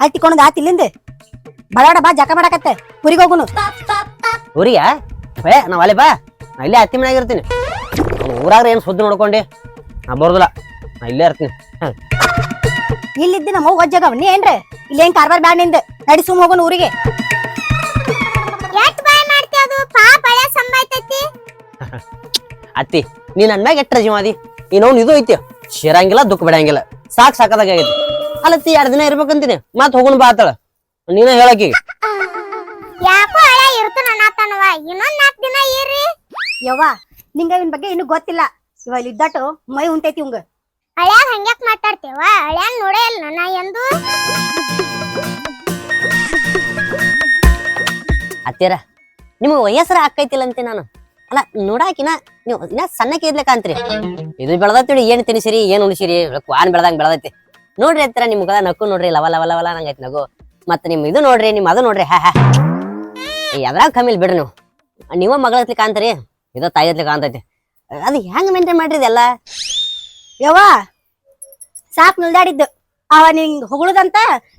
ಹತ್ತಿಕೊಂಡ್ ಆತ್ ಇಲ್ಲಿಂದ ಬಡ ಬಾ ಜಕ ಮಾಡಕತ್ತೆ ಊರಿಗೆ ಹೋಗುನು. ಊರಿಗ ಬೇ ನಾವ್ ಅಲೆ ಬಾ ನಾ ಇಲ್ಲೇ ಹತ್ತಿ ಮನ್ಯಾಗ ಇರ್ತೀನಿ. ಊರಾಗ್ರ ಏನ್ ಸುದ್ದಿ ನೋಡ್ಕೊಂಡಿ ನಾ ಬರೋದಿಲ್ಲ, ನಾ ಇಲ್ಲೇ ಇರ್ತೀನಿ. ಇಲ್ಲಿದ್ದ ನಮ್ಮ ಒಜ್ಜಾಗ ನೀ ಏನ್ರೆ ಇಲ್ಲಿ ಏನ್ ಕಾರ್ಬಾರ್ ಬ್ಯಾಡ ನಿಂದ ನಡಿ ಸುಮ್ ಹೋಗೋಣ ಊರಿಗೆ. ಅತ್ತಿ ನೀನ್ ನನ್ ಮ್ಯಾಗ ಎಟ್ಟ ಜೀವಾದಿ, ಇನ್ನೊಂದು ಇದು ಐತಿ ಸೇರಂಗಿಲ್ಲ ದುಃಖ ಬಿಡಂಗಿಲ್ಲ, ಸಾಕಾಗ ಆಗೈತಿ. ಅಲ್ಲತ್ತಿ 2 ದಿನ ಇರ್ಬೇಕಂತೀನಿ, ಮತ್ ಹೋಗೋಣ ಬಾ ಆತಳ. ನೀನ ಹೇಳಕಿ ಯಾಕೋ ಹಳೆ ಇರ್ತಾನ ಅನ್ನತಾನವ, ಇನ್ನೊಂದ್ 4 ದಿನ ಇರ್ರಿ. ಯವ್ವ ನಿಂಗ ಇವನ್ ಬಗ್ಗೆ ಇನ್ನು ಗೊತ್ತಿಲ್ಲ, ಇವ ಇಲ್ಲಿ ಇದ್ದಟ್ಟು ಮೈ ಉಂಟೈತಿ ಇವಂಗ. ಹಳ್ಯಾಗ ಹಂಗ್ಯಾಕ್ ಮಾತಾಡ್ತೇವ, ಹಳ್ಯಾನ್ ನೋಡೇ ಇಲ್ಲ ನಾ ಎಂದು. ಅತ್ತೀರ ನಿಮ್ಗೆ ವಯಸ್ಸರ ಆಕೈತಿಲ್ಲ ಅಂತೆ ನಾನು. ಅಲ್ಲ ನೋಡಾಕಿನ ನೀವು ಇನ್ನ ಸಣ್ಣಕ್ಕೆ ಇದ್ಲಕ್ಕಂತ್ರಿ. ಇದು ಬೆಳದತ್ತಿ ಏನ್ ತಿನ್ಸಿರಿ ಏನ್ ಉಳಿಸಿರಿ ಕ್ವಾನ್ ಬೆಳ್ದಂಗ್ ಬೆಳದೈತಿ ನೋಡ್ರಿ. ಹತ್ತಿರ ನಿಮ್ಗ ನಕ್ಕು ನೋಡ್ರಿ ಲವ ಲವ ಲವಲ ನಂಗೈತಿ ನಗು. ಮತ್ತ ನಿಮ್ ಇದು ನೋಡ್ರಿ, ನಿಮ್ ಅದು ನೋಡ್ರಿ. ಹಾ ಎದ್ರಾಗ ಕಮ್ಮಿಲ್ ಬಿಡ್ರಿ ನೀವು. ನೀವ ಮಗಳತ್ಲಿ ಕಾಂತರಿ, ಇದೋ ತಾಯಿತ್ಲಿ ಕಾಂತೈತಿ. ಅದು ಹೆಂಗ್ ಮೇಂಟೈನ್ ಮಾಡ್ರಿ ಇದೆಲ್ಲ? ಯವ್ವ ಸಾಕ್ ನುಳ್ದಾಡಿದ್ದು ಅವ ನಿಂಗ್ ಹೊಗಳುದಂತ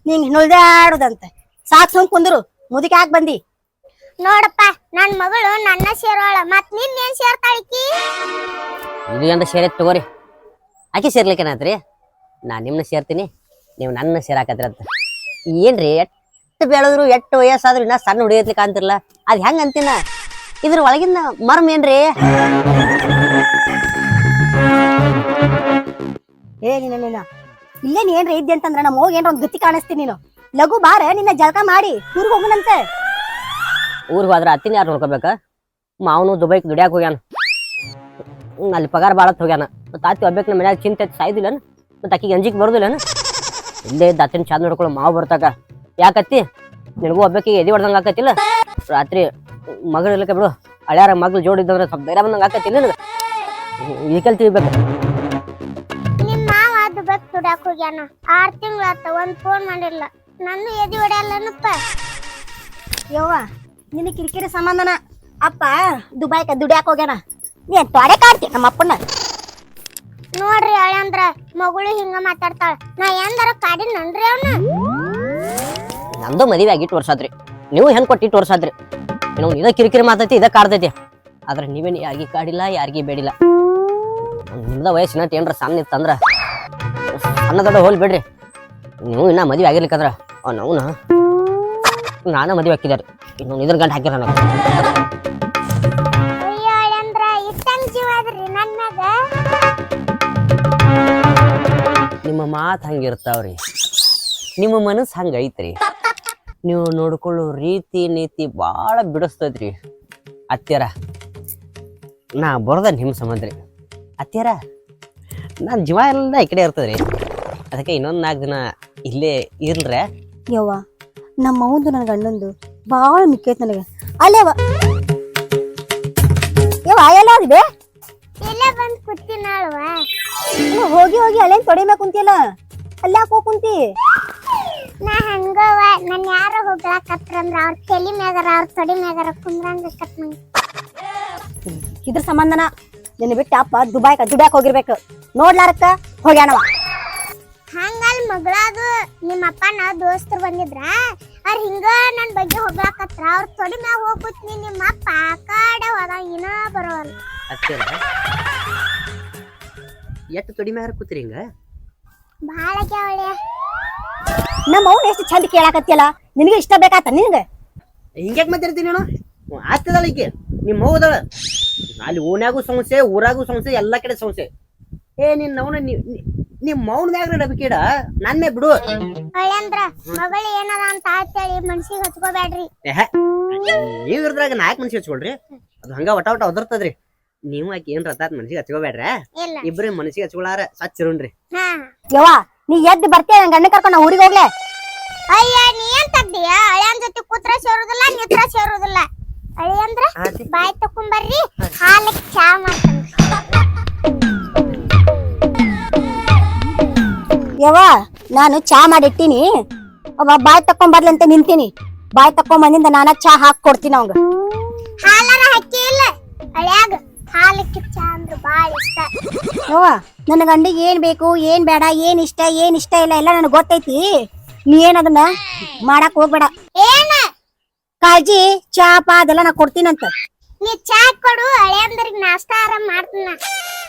ನಿಂಗ್ ನುಳ್ದಾಡುದಂತ ಸಾಕ್ ಸುಮ್ ಕುಂದ್ರು. ಮುದುಕಿ ಯಾಕೆ ಬಂದಿ? ನೋಡಪ್ಪ ನನ್ ಮಗಳು ನನ್ನ ಸೇರೋಳ, ಮತ್ ನಿನ್ ಏನ್ ಸೇರ್ತಾಳಿಕಿ? ಇದು ಅಂತ ಸೇರೈತಿ ತಗೋರಿ. ಆಕಿ ಸೇರ್ಲಿಕ್ಕೇನಾತ್ರಿ, ನಾ ನಿಮ್ನ ಸೇರ್ತೀನಿ, ನೀವು ನನ್ನ ಸೇರಾಕತ್ರಿ ಅಂತ. ಏನ್ರಿ ಎಟ್ಟು ಬೆಳೆದ್ರು ಎಟ್ಟು ವಯಸ್ಸಾದ್ರು ಇನ್ನ ಸಣ್ಣ ಹುಡುಗತ್ಲಿ ಕಾಂತಿರ್ಲ, ಅದ್ ಹೆಂಗ ಅಂತೀನ? ಇದ್ರ ಒಳಗಿನ ಮರ್ಮ ಏನ್ರಿ? ಏ ನೀನ ಇಲ್ಲೇನ್ ಏನ್ರ ಇದ್ದೆ ಅಂತಂದ್ರ ನಮ್ಮ ಹೋಗಿ ಏನ್ರ ಒಂದ್ ಗತಿ ಕಾಣಿಸ್ತೀನಿ. ನೀನು ಲಘು ಬಾರ ನಿನ್ನ ಜಳಕ ಮಾಡಿ ಊರಿಗೆ ಹೋಗುನಂತೆ. ಊರಿಗೆ ಹೋದ್ರ ಅತ್ತಿನ ಯಾರು ನೋಡ್ಕೋಬೇಕ? ಮಾವನು ದುಬೈಕ್ ದುಡಿಯಾಕ ಹೋಗ್ಯಾನ, ಅಲ್ಲಿ ಪಗಾರ ಬಾಳತ್ ಹೋಗ್ಯಾನ. ಮತ್ತ ಅತ್ತಿ ಒಬ್ಬಕ್ ನಮ್ಮ ಮನ್ಯಾಗ ಚಿಂತೆ ಸಾಯ್ದಿಲ್ಲನ, ಮತ್ತ ಆಕಿಗೆ ಅಂಜಿಕ್ ಬರುದಿಲ್ಲನ? ಇಲ್ಲೇ ಇದ್ದ ಅತ್ತಿನ ಚಂದ ನೋಡ್ಕೊಳ್ಳೋ ಮಾವು ಬರ್ತಾಕ. ಯಾಕತ್ತಿ ನಿನಗೂ ಒಬ್ಬಕಿಗೆ ಎದಿ ಹೊಡ್ದಂಗ ಆಕತಿಲ್ಲ? ರಾತ್ರಿ ಮಗಳು ಇರ್ಲಿಕ್ಕೆ ಬಿಡು, ಹಳ್ಯಾರ ಮಗ್ಳು ಜೋಡಿದ್ದಂದ್ರೆ ಸ್ವಲ್ಪ ಧೈರ್ಯ ಬಂದಂಗ ಆಕತಿಲ್ಲ ನಿನಗ? ಈಕಲ್ ತಿಳಿಬೇಕು. ನಿಮ್ ಮಾವ ದುಬೈಕ್ ದುಡ್ಯಾಕ್ ಹೋಗ್ಯಾನ, 6 ತಿಂಗಳಾತ, ಒಂದ್ ಫೋನ್ ಮಾಡಿಲ್ಲ. ನನ್ನ ಎದಿ ಹೊಡ್ಯಾಲನಪ್ಪ. ಯವ್ವ ನಿನ್ನ ಕಿರಿಕಿರಿ ಸಂಬಂಧನ ಅಪ್ಪ ದುಬೈಕ ದುಡಿಯಾಕ ಹೋಗ್ಯಾನ. ನೀ ತೊಡೆ ಕಾಡ್ತಿ ನಮ್ಮ ಅಪ್ಪನ. ನೋಡ್ರಿ ಹಳ್ಯಾಂದ್ರ ಮಗಳು ಹಿಂಗ ಮಾತಾಡ್ತಾಳ, ನಾ ಎಂದಾರ ಕಾಡಿ ನನ್ರಿ ಅವನ. ನಂದು ಮದುವೆ ಆಗಿ 8 ವರ್ಷ ಆದ್ರಿ, ನೀವು ಹೆಣ್ ಕೊಟ್ಟು 8 ವರ್ಷ ಆದ್ರಿ. ಏನೋ ಇದ ಕಿರಿಕಿರಿ ಮಾತೈತಿ, ಇದ ಕಾಡ್ತೈತಿ. ಆದ್ರೆ ನೀವೇನು ಯಾರಿಗಿ ಕಾಡಿಲ್ಲ, ಯಾರಿಗಿ ಬೇಡಿಲ್ಲ. ನಿಮ್ದ ವಯಸ್ಸಿನ ಏನ್ರ ಸಣ್ಣ ಇತ್ತಂದ್ರ ಸಣ್ಣ ದೊಡ್ಡ ಹೋಲ್ ಬಿಡ್ರಿ. ನೀವು ಇನ್ನ ಮದುವೆ ಆಗಿರ್ಲಿಕ್ಕಂದ್ರ ಅವ್ನ ನಾನ ಮದುವೆ ಹಾಕಿದಾರೆ, ಇನ್ನೊಂದು ಇದ್ರ ಗಂಟೆ ಹಾಕಿರ ನನಗೆ. ಅಯ್ಯ ಹಳ್ಯಾಂದ್ರ ಇಟ್ಟಂಗ್ ಜೀವ ಅದ್ರಿ ನನ್ ಮ್ಯಾಗ. ನಿಮ್ಮ ಮಾತು ಹಂಗಿರ್ತಾವ್ರಿ, ನಿಮ್ಮ ಮನಸ್ಸು ಹಂಗ ಐತ್ರಿ. ನೀವು ನೋಡ್ಕೊಳ್ಳೋ ರೀತಿ ನೀತಿ ಭಾಳ ಬಿಡಿಸ್ತೈತ್ರಿ. ಅತ್ಯಾರ ನಾ ಬರೋದ ನಿಮ್ಮ ಸಂಬಂಧ ರೀ. ಅತ್ಯಾರ ನಾನು ಜೀವ ಎಲ್ಲ ಈ ಕಡೆ ಇರ್ತದ್ರಿ, ಅದಕ್ಕೆ ಇನ್ನೊಂದು 4 ದಿನ ಇಲ್ಲೇ ಇರ್ಲ್ರೆ. ಯವ್ವ ನಮ್ಮ ಅವಂದು ನನ್ನ ಗಂಡಂದು ಭಾಳ ಮಿಕ್ಕೈತಿ ನನಗೆ. ಅಲ್ಲೇವ ಯವ್ವ ಎಲ್ಲ ಅದಿದೆ ಇಲ್ಲೇ ಬಂದ್ ಕೂತಿನಾಳವ. ಹೋಗಿ ಹೋಗಿ ಅಲ್ಲೇನ್ ತೊಡಿ ಮ್ಯಾಗ ಕುಂತಿಯಲ್ಲ, ಅಲ್ಲಾಕ ಹೋಗಿ ಕುಂತಿ? ನಾ ಹಂಗವ, ನನ್ ಯಾರ ಹೋಗ್ಲಾಕತ್ರಂದ್ರ ಅವ್ರ ತಲಿ ಮ್ಯಾಗಾರ ಅವ್ರ ತೊಡಿ ಮ್ಯಾಗಾರ ಕುಂದ್ರಂಗ ಕತ್ ನಂಗೆ. ಇದ್ರ ಸಂಬಂಧನ ನಿನ್ನ ಬಿಟ್ಟು ಅಪ್ಪ ದುಬೈಕ ದುಡ್ಯಾಕ ಹೋಗಿರ್ಬೇಕು. ನೋಡ್ಲಾರಕ್ಕ ಹೋಗ್ಯಾನವ. ಹಂಗಲ್ ಮಗಳದು ನಿಮ್ಮ ಅಪ್ಪನ ದೋಸ್ತರು ಬಂದಿದ್ರ, ಅವ್ರ ಹಿಂಗ ನನ್ ಬಗ್ಗೆ ಹೋಗ್ಲಾಕತ್ರ, ಅವ್ರ ತೊಡಿ ಮ್ಯಾಗ ಹೋಗ್ಬಿಟ್ನಿ. ನಿಮ್ಮ ಅಪ್ಪ ಆ ಕಡೆ ಹೋದ, ಇನ್ನ ಬರೋವಲ್ಲ. ಅತ್ಯಾರ ಎಷ್ಟು ತೊಡಿ ಮ್ಯಾರ ಕೂತ್ರಿ ಹಿಂಗ? ಭಾಳ ಕ್ಯಾವಳ್ಯ. ನಮ್ಮ ಅವ್ನ ಎಷ್ಟು ಚಂದ ಕೇಳಾಕತ್ತಿಯಲ್ಲ, ನಿನಗೆ ಇಷ್ಟ ಬೇಕಾತ ನಿನಗೆ? ಹಿಂಗ್ಯಾಕ್ ಮಾತಾಡ್ತೀನಿ ನಾನು? ಆಗ್ತದಲ್ಲ ಈಕೆ ನಿಮ್ಮ ಹೋದಳ. ಅಲ್ಲಿ ಓನ್ಯಾಗೂ ಸಮಸ್ಯೆ, ಊರಾಗೂ ಸಮಸ್ಯೆ, ಎಲ್ಲಾ ಕಡೆ ಸಮಸ್ಯೆ. ನಿನ್ನ ಅವನ ನಿಮ್ ಮೌನ್ಯಾಗ್ರ ಡಬಕೀಡ ನನ್ನೇ ಬಿಡು. ಹಳ್ಯಾಂದ್ರ ಮಗಳು ಏನದ ಅಂತ ಅಂತೇಳಿ ಮನ್ಸಿಗೆ ಹಚ್ಕೋಬೇಡ್ರಿ. ನೀವ್ ಇರ್ದ್ರಾಗ 4 ಮನ್ಸಿಗೆ ಹಚ್ಕೊಳ್ರಿ, ಅದು ಹಂಗ ಒಟ ಒಟ ಒದರ್ತದ್ರಿ. ನೀವು ಆಕಿ ಏನ್ ರತಾತ್ ಮನ್ಸಿಗೆ ಹಚ್ಕೋಬೇಡ್ರ, ಇಬ್ರಿ ಮನ್ಸಿಗೆ ಹಚ್ಕೊಳಾರ ಸಚ್ಚಿರುಣ್ರಿ. ಯವ್ವ ನೀ ಎದ್ದು ಬರ್ತೀಯ, ನನ್ ಗಂಡ ಕರ್ಕೊಂಡು ನಾ ಊರಿಗೆ ಹೋಗ್ಲೆ? ಅಯ್ಯ ನೀ ಏನ್ ತಗ್ದಿಯ? ಹಳ್ಯಾನ್ ಜೊತೆ ಕೂತ್ರ ಸೇರುದಿಲ್ಲ, ನಿತ್ರ ಸೇರುದಿಲ್ಲ. ಹಳ್ಯಾಂದ್ರ ಬಾಯ್ ತಕೊಂಬರ್ರಿ, ಹಾಲಕ್ಕೆ ಚಾ ಮಾಡ್ತಾನೆ. ಯವ್ವ ನಾನು ಚಾ ಮಾಡಿಟ್ಟಿನಿ, ಒಬ್ಬ ಬಾಯ್ ತಕೊಂಬರ್ಲಿ ಅಂತ ನಿಂತೀನಿ. ಬಾಯ್ ತಕೊಂಬಂದಿಂದ ನಾನ ಚಾ ಹಾಕಿ ಕೊಡ್ತೀನಿ ಅವಂಗ. ಹಾಲಾರ ಹಕ್ಕಿ ಇಲ್ಲ ಹಳ್ಯಾಗ, ಹಾಲಕ್ಕೆ ಚಾ ಅಂದ್ರೆ ಬಾಳ ಇಷ್ಟ. ಯವ್ವ ನನ್ನ ಗಂಡಿಗೆ ಏನ್ ಬೇಕು, ಏನ್ ಬೇಡ, ಏನ್ ಇಷ್ಟ ಇಲ್ಲ ಎಲ್ಲ ನನಗೆ ಗೊತ್ತೈತಿ. ನೀ ಏನ್ ಅದನ್ನ ಮಾಡಾಕ್ ಹೋಗ್ಬೇಡ. ಏನ ಕಾಳಜಿ ಚಾ ಪಾ ಅದೆಲ್ಲ ನಾ ಕೊಡ್ತೀನಂತ. ನೀ ಚಾ ಕೊಡು ಹಳೆಯಂದ್ರಿಗೆ ನಾಷ್ಟಾ ಆರಾಮ್ ಮಾಡ್ತೀನ.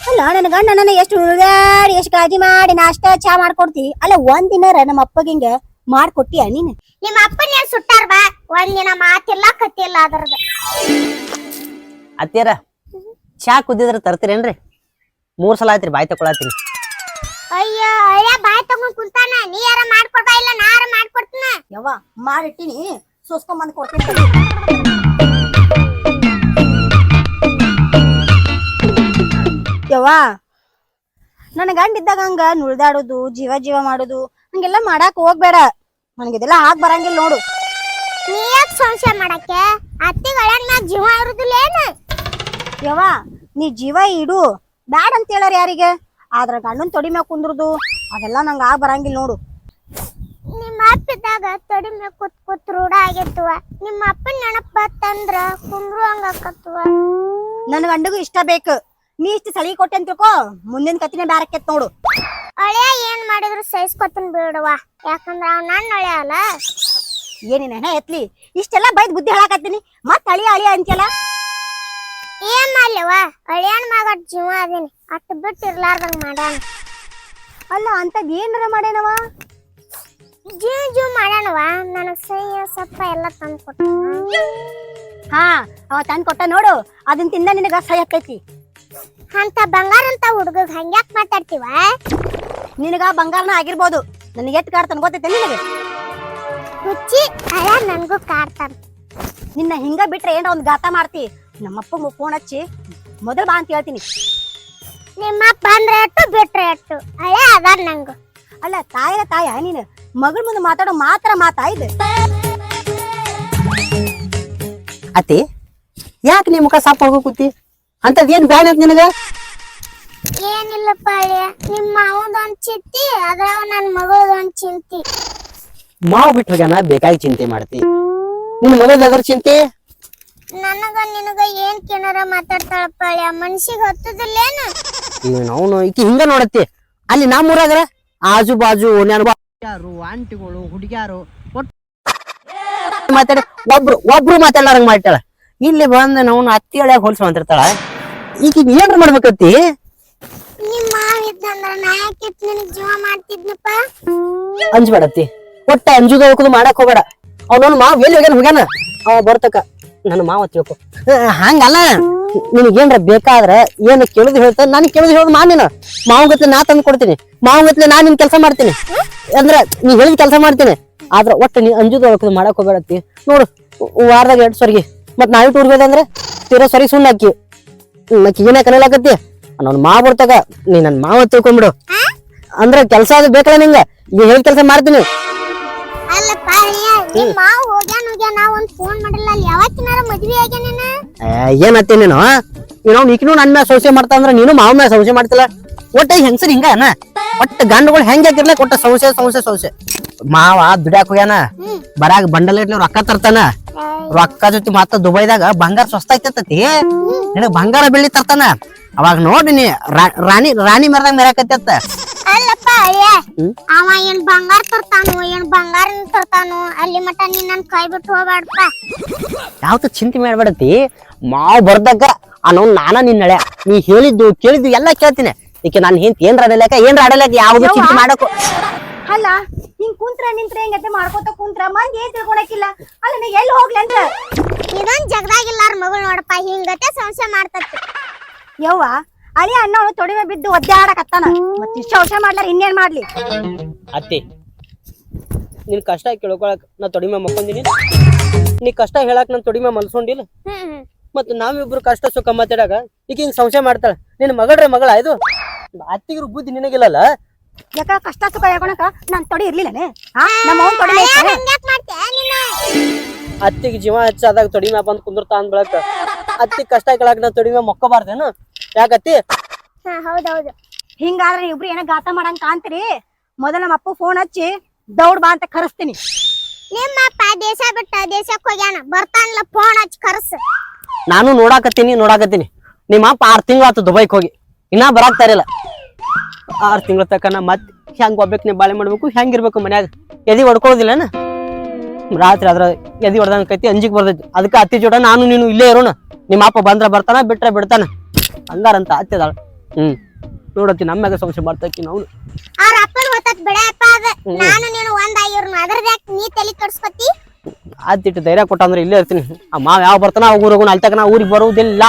ಅಲ್ಲ ನನ್ನ ಗಂಡ ನನ್ನ ಎಷ್ಟು ಉಳ್ದಾಡಿ ಎಷ್ಟು ಕಾಳಜಿ ಮಾಡಿ ನಾಷ್ಟಾ ಚಾ ಮಾಡ್ಕೊಡ್ತಿ. ಅಲ್ಲ ಒಂದಿನಾರ ನಮ್ಮ ಅಪ್ಪಗ ಹಿಂಗ ಮಾಡ್ಕೊಟ್ಟಿಯ ನೀನ್? ನಿಮ್ಮ ಅಪ್ಪನ ಏನ್ ಸುಟ್ಟಾರ ಬಾ, ಒಂದಿನ ಮಾತಿಲ್ಲ ಕತ್ತಿಲ್ಲ ಅದ್ರದ. ಅತ್ತಿಯರ ಚಾ ಕುದಿದ್ರ ತರ್ತೀರೇನ್ರಿ? 3 ಸಲ ಆಯ್ತ್ರಿ ಬಾಯ್ ತಕೊಳತ್ತೀನಿ. ಅಯ್ಯೋ ಹಳೆ ಬಾಯ್ ತಗೊಂಡ್ ಕುಂತಾನ, ನೀ ಯಾರ ಮಾಡ್ಕೊಡ್ಬಾ ಇಲ್ಲ ನಾರ ಮಾಡ್ಕೊಡ್ತೀನ. ಯವ್ವ ಮಾಡಿಟ್ಟಿನಿ, ಸೋಸ್ಕೊಂಬಂದ್ ಕೊಡ್ತೀನಿ. ಯವ್ವ ನನ್ನ ಗಂಡ ಇದ್ದಾಗ ಹಂಗ ನುಳ್ದಾಡೋದು ಜೀವ ಜೀವ ಮಾಡೋದು ಹಂಗೆಲ್ಲ ಮಾಡಾಕ್ ಹೋಗ್ಬೇಡ. ನನಗಿದೆಲ್ಲ ಹಾಕ್ ಬರಂಗಿಲ್ಲ ನೋಡು. ನೀ ಯಾಕೆ ಸಂಶಯ ಮಾಡಕ್ಕೆ? ಅತ್ತಿಗೆ ಹಳೆಯನ್ ಮ್ಯಾಗ ಜೀವ ಇರುದಿಲ್ಲ ಏನ? ಯವ್ವ ನೀ ಜೀವ ಇಡು ಬ್ಯಾಡ ಅಂತ ಹೇಳಾರ ಯಾರಿಗೆ? ಆದ್ರ ಗಂಡನ್ ತೊಡಿ ಮ್ಯಾಗ ಕುಂದ್ರದು ಅದೆಲ್ಲ ನಂಗ ಆಗ್ ಬರಂಗಿಲ್ಲ ನೋಡು. ನಿಮ್ಮ ಅಪ್ಪ ಇದ್ದಾಗ ತೊಡಿ ಮ್ಯಾಗ ಕೂತ್ ಕೂತ್ ರೂಢ ಆಗಿತ್ತವ. ನಿಮ್ಮ ಅಪ್ಪನ ನೆನಪ ಬತ್ತಂದ್ರ ಕುಂದ್ರು ಹಂಗ ಆಕತ್ವ. ನನ್ ಗಂಡಗೂ ಇಷ್ಟ ಬೇಕು. ನೀ ಇಷ್ಟ ಸಲಿ ಕೊಟ್ಟೆ ಅಂತ ತಿಳ್ಕೊ, ಮುಂದಿನ ಕತ್ತಿನ ಬ್ಯಾರಕ್ಕೇತ್ ನೋಡು. ಹಳೆಯ ಏನ್ ಮಾಡಿದ್ರು ಸಹಿಸ್ಕೊತನ್ ಬಿಡುವ, ಯಾಕಂದ್ರ ಅವ್ ನನ್ನ ಹಳೆ ಅಲ್ಲ. ಏನಿನ ಎತ್ಲಿ ಇಷ್ಟೆಲ್ಲಾ ಬೈದ್ ಬುದ್ಧಿ ಹೇಳಾಕತ್ತೀನಿ, ಮತ್ ಅಳಿಯ ಅಳಿಯ ಅಂತೆಲ್ಲ. ಏನ್ ಮಾಡ್ಲಿವ, ಹಳೆಯನ್ ಮಗ ಜೀವ ಅದೀನಿ, ಅಟ್ಟು ಬಿಟ್ಟು ಇರ್ಲಾರ್ದಂಗ ಮಾಡ್ಯಾನ. ಅಲ್ಲ ಅಂತದ್ ಏನಾರ ಮಾಡ್ಯಾನವ? ಜೀವ್ ಮಾಡ್ಯಾನವ. ನನಗ್ ಸೈಯ ಸಪ್ಪ ಎಲ್ಲ ತಂದ್ ಕೊಟ್ಟ. ಹಾ ಅವ ತಂದ್ ಕೊಟ್ಟ ನೋಡು, ಅದನ್ ತಿಂದ ನಿನಗ ಸೈ ಹತ್ತೈತಿ. ಅಂತ ಬಂಗಾರ ಅಂತ ಹುಡುಗಗ್ ಹಂಗ್ಯಾಕ್ ಮಾತಾಡ್ತೀವ? ನಿನಗ ಬಂಗಾರನ ಆಗಿರ್ಬೋದು, ನನಗೆ ಎಟ್ ಕಾಡ್ತಾನ ಗೊತ್ತೈತೆ ನಿನಗೆ? ಹುಚ್ಚಿ ಹಳ ನನ್ಗೂ ಕಾಡ್ತಾನ. ನಿನ್ನ ಹಿಂಗ ಬಿಟ್ರೆ ಏನ್ರ ಒಂದ್ ಗಾತ ಮಾಡ್ತಿ. ನಮ್ಮಪ್ಪ ಫೋನ್ ಹಚ್ಚಿ ಮೊದಲ್ ಬಾ ಅಂತ ಹೇಳ್ತೀನಿ. ನಿಮ್ಮಪ್ಪ ಬಂದ್ರೆ ಎಟ್ಟು ಬಿಟ್ರೆ ಎಟ್ಟು, ಹಳೆ ಅದಾರ ನಂಗು. ಅಲ್ಲ ತಾಯ ನೀನು ಮಗಳ ಮುಂದೆ ಮಾತಾಡೋ ಮಾತ್ರ ಮಾತಾ ಇದು? ಅತ್ತಿ ಯಾಕೆ ನೀ ಮುಖ ಸಾಪ್ ಮಾಡ್ಕೋ ಕೂತಿ? ಅಂತದ್ ಏನ್ ಬ್ಯಾಡ ಅಂತ ನಿನಗ? ಏನಿಲ್ಲಪ್ಪ ಹಳೆಯ, ನಿಮ್ಮ ಮಾವದೊಂದ್ ಚಿಂತಿ ಅದ್ರಾಗ ನನ್ ಮಗಳದೊಂದ್ ಚಿಂತಿ. ಮಾವು ಬಿಟ್ಟು ಹೋಗ್ಯಾನ ಬೇಕಾಗಿ ಚಿಂತೆ ಮಾಡ್ತಿ, ನಿನ್ ಮಗದ ಅದ್ರ ಚಿಂತೆ? ನನಗ ನಿನಗ ಏನ್ ಕೇನಾರ ಮಾತಾಡ್ತಾಳಪ್ಪ ಹಳೆಯ, ಮನ್ಸಿಗೆ ಹೊತ್ತದಿಲ್ಲೇನು? ಅವನು ಈಕಿ ಹಿಂಗ ನೋಡತ್ತಿ. ಅಲ್ಲಿ ನಮ್ಮೂರಾಗ್ರ ಆಜು ಬಾಜು ಯಾರು ಆಂಟಿಗಳು ಹುಡುಗ್ಯಾರು ಮಾತಾಡಿ ಒಬ್ರು ಮಾತಾಡ್ಲಾರಂಗ್ ಮಾಡ್ತಾಳ. ಇಲ್ಲಿ ಬಂದ ನಾವು ಅತ್ತಿ ಹಳೆಯಾಗ ಹೋಲ್ಸ್ಕೊಂತಿರ್ತಾಳ. ಈಗ ಏನ್ರ ಮಾಡ್ಬೇಕತ್ತಿ? ನಿಮ್ ಮಾವ ಇದ್ದಂದ್ರ ನಾ ಯಾಕಿತ್ ನಿನಗ್ ಜೀವ ಮಾಡ್ತಿದ್ನಪ್ಪ. ಅಂಜ್ಬೇಡತ್ತಿ, ಒಟ್ಟ ಅಂಜುದ ಹೋಗುದು ಮಾಡಕ್ ಹೋಗ್ಬೇಡ. ಅವ್ನ ಮಾವ್ ಎಲ್ಲಿ ಹೋಗ್ಯಾನ ಅವ ಬರ್ತಕ ನನ್ನ ಮಾವ ತಿಳ್ಕೊ. ಹಂಗಲ್ಲ, ನಿನಗೇನ್ರ ಬೇಕಾದ್ರ ಏನ್ ಕೇಳುದು ಹೇಳ್ತ, ನನ್ ಕೇಳುದು ಹೇಳುದು ಮಾ. ನೀನು ಮಾವಗತ್ಲೆ ನಾ ತಂದು ಕೊಡ್ತೀನಿ, ಮಾವಗತ್ಲೆ ನಾ ನಿನ್ ಕೆಲಸ ಮಾಡ್ತೀನಿ, ಅಂದ್ರ ನೀ ಹೇಳಿದ ಕೆಲಸ ಮಾಡ್ತೀನಿ. ಆದ್ರ ಒಟ್ಟ ನೀ ಅಂಜುದ ಹೋಗುದು ಮಾಡಕ್ ಹೋಗ್ಬೇಡತ್ತಿ. ನೋಡು ವಾರದಾಗ 2 ಸರಿಗೆ ಮತ್ ನಾಯಿ ಟೂರ್ ಹೋದಂದ್ರೆ ತೀರಾ ಸರಿ ಸುಣ್ಣ ಹಾಕಿ ಏನ ಕನಲಾಕತ್ತಿ. ನನ್ನ ಮಾವ ಬರ್ತಕ ನೀ ನನ್ ಮಾವ ತಿಳ್ಕೊಂಡ್ಬಿಡು. ಅಂದ್ರ ಕೆಲ್ಸ ಅದು ಬೇಕಲ್ಲ ನಿಂಗ, ನೀ ಹೇಳಿದ ಕೆಲಸ ಮಾಡ್ತೀನಿ. ಅಲ್ಲಪ್ಪ ಹಳೆಯ, ನಿಮ್ ಮಾವ ಹೋಗ್ಯಾನ ಒಂದ್ ಫೋನ್ ಮಾಡಿಲ್ಲ, ಅಲ್ಲಿ ಯಾವತ್ತಿನಾರ ಮದ್ವಿ ಆಗ್ಯಾನೇನ? ಏನತ್ತಿ ನೀನು? ಈಕಿನೂ ನನ್ ಮ್ಯಾಲ ಸಂಶಯ ಮಾಡ್ತಾ ಅಂದ್ರ ನೀನು ಮಾವ ಮ್ಯಾಲ ಸಂಶಯ ಮಾಡ್ತಿಲ್ಲ. ಒಟ್ಟ ಹೆಂಗಸರ್ ಹಿಂಗ ಒಟ್ಟ ಗಂಡುಗಳು ಹೆಂಗ್ ಹಾಕಿರ್ಲಿ ಒಟ್ಟ ಸಂಶಯ. ಮಾವ ದುಡ್ಯಾಕ್ ಹೋಗ್ಯಾನ, ಬರಾಗ ಬಂಡಲ್ ಇಟ್ಲಿ ರೊಕ್ಕ ತರ್ತಾನ. ರೊಕ್ಕ ಜೊತೆ ಮತ್ತ ದುಬೈದಾಗ ಬಂಗಾರ ಸ್ವಸ್ತ ಐತತಿ, ನಿನಗ್ ಬಂಗಾರ ಬೆಳ್ಳಿ ತರ್ತಾನ. ಅವಾಗ ನೋಡಿ ನೀ ರಾಣಿ ಮರದಾಗ ಮೆರಾಕತ್ತ. ಅಲ್ಲಪ್ಪ ಹಳೆಯ, ಅವ ಏನ್ ಬಂಗಾರ ತರ್ತಾನು ಏನ್ ಬಂಗಾರ ತರ್ತಾನು, ಅಲ್ಲಿ ಮಟ ನೀ ನನ್ ಕೈ ಬಿಟ್ಟು ಹೋಗ್ಬೇಡಪ್ಪ. ಯಾವತ್ತು ಚಿಂತೆ ಮಾಡ್ಬೇಡತಿ. ಮಾವ್ ಬರ್ದಾಗ ನಾನ ನಿನ್ನ ಹಳೆ, ನೀ ಹೇಳಿದ್ದು ಕೇಳಿದ್ದು ಎಲ್ಲಾ ಕೇಳ್ತೀನಿ. ಈಕೆ ನಾನು ಏನ್ರ ಆಡಲೇಕ ಯಾವ್ದು ಚಿಂತೆ ಮಾಡಕು. ಅಲ್ಲ ಹಿಂಗ್ ಕುಂತ್ರ ನಿಂತ್ರ ಹೆಂಗತ್ತೆ ಮಾಡ್ಕೋತ ಕುಂತ್ರ ಮಂದಿ ಏನ್ ತಿಳ್ಕೊಳಕಿಲ್ಲ. ಅಲ್ಲ ನೀ ಎಲ್ಲಿ ಹೋಗ್ಲಿ ಅಂತ ಇದೊಂದ್ ಜಗದಾಗಿಲ್ಲಾರ ಮಗಳು ನೋಡಪ್ಪ, ಹಿಂಗತೆ ಸಂಶಯ ಮಾಡ್ತತಿ. ಯವ್ವ ಅಳಿ ಅಣ್ಣ ತೊಡಿಮೆ ಬಿದ್ದು ಒದ್ದಾಡಕತ್ತಾನ, ಮತ್ ಇಷ್ಟ ಸಂಶಯ ಮಾಡ್ಲಾರ ಇನ್ನೇನ್ ಮಾಡ್ಲಿ? ಅತ್ತಿ ನಿನ್ ಕಷ್ಟ ಕೇಳ್ಕೊಳಕ್ ನಾ ತೊಡಿಮೆ ಮಕ್ಕೊಂದಿನಿ, ನೀ ಕಷ್ಟ ಹೇಳಕ್ ನನ್ ತೊಡಿಮೆ ಮಲ್ಸ್ಕೊಂಡಿಲ್ಲ. ಮತ್ ನಾವಿಬ್ರು ಕಷ್ಟ ಸುಖ ಮಾತಾಡಾಗ ಈಗ ಹಿಂಗ್ ಸಂಶಯ ಮಾಡ್ತಾಳ. ನಿನ್ ಮಗಳ ಇದು ಅತ್ತಿಗಿರು ಬುದ್ಧಿ ನಿನಗಿಲ್ಲಲ್ಲ. ಯಾಕ ಕಷ್ಟ ಸುಖ ಹೇಳ್ಕೊಳಕ ನನ್ ತೊಡಿ ಇರ್ಲಿಲ್ಲನೆ? ನಮ್ಮ ಅವ್ನ್ ತೊಡಿ ಅತ್ತಿಗೆ ಜೀವ ಹೆಚ್ಚಾದಾಗ ತೊಡಿಮೆ ಬಂದ್ ಕುಂದಿರ್ತಾ ಅಂದ್ಬಳಕ ಅತ್ತಿ ಕಷ್ಟ ಕೇಳಾಕ ನಾ ತೊಡಿಮೆ ಮಕ್ಕೋಬಾರ್ದೇನು? ಯಾಕತ್ತಿ? ಹೌದೌದು. ಹಿಂಗಾದ್ರೆ ಇಬ್ರು ಏನೋ ಗಾತ ಮಾಡಂಗ್ ಕಾಣ್ತೀರಿ. ಮೊದಲ ನಮ್ಮ ಅಪ್ಪ ಫೋನ್ ಹಚ್ಚಿ ದೌಡ್ ಬಾ ಅಂತ ಕರೆಸ್ತೀನಿ. ನಿಮ್ಮಪ್ಪ ದೇಶ ಬಿಟ್ಟ ದೇಶಕ್ಕೆ ಹೋಗ್ಯಾನ, ಬರ್ತಾನಲ್ಲ ಫೋನ್ ಹಚ್ಚಿ ಕರ್ಸ. ನಾನು ನೋಡಾಕತ್ತೀನಿ. ನಿಮ್ಮ ಅಪ್ಪ 6 ತಿಂಗಳು ಆತು ದುಬೈಕ್ ಹೋಗಿ, ಇನ್ನ ಬರಾಕ್ತಾರಿಲ್ಲ. 6 ತಿಂಗಳ ತಕನ ಮತ್ತೆ ಹೆಂಗ್ ಒಬ್ಬಕ್ಕೆ ಬಾಳೆ ಮಾಡ್ಬೇಕು ಹೆಂಗಿರ್ಬೇಕು ಮನ್ಯಾಗ ಎದಿ ಹೊಡ್ಕೊಳ್ಳೋದಿಲ್ಲನ ರಾತ್ರಿ ಅದ್ರ ಎದಿ ಹೊಡ್ದಂಗ ಕೈತಿ ಅಂಜಿಕ್ ಬರ್ತೈತಿ ಅದಕ್ಕೆ ಅತ್ತಿ ಜೋಡ ನಾನು ನೀನು ಇಲ್ಲೇ ಇರೋಣ ನಿಮ್ಮ ಅಪ್ಪ ಬಂದ್ರ ಬರ್ತಾನ ಬಿಟ್ರೆ ಬಿಡ್ತಾನ ಹಂಗಾರಂತ ಅತ್ತಿದಾಳ ನೋಡತ್ತಿ ನಮ್ಮ್ಯಾಗ ಸಂಶಯ ಮಾಡ್ತಾಕಿ ನಾವು ಅವ್ರ ಅಪ್ಪನ ಹೊತ್ತಕ್ ಬಿಡಪ್ಪ ಅದ ನಾನು ನೀನು ಒಂದಾಗಿರ್ನು ಅದ್ರದ್ಯಾಕ ನೀ ತಲೆ ಕೆಡ್ಸ್ಕೊತಿ ಅತ್ತಿಟ್ಟು ಧೈರ್ಯ ಕೊಟ್ಟ ಅಂದ್ರೆ ಇಲ್ಲೇ ಇರ್ತೀನಿ ಆ ಮಾವ ಯಾವ ಬರ್ತಾನ ಆ ಊರಿಗೂ ಅಲ್ಲಿ ತಕ ನಾ ಊರಿಗೆ ಬರುವುದಿಲ್ಲ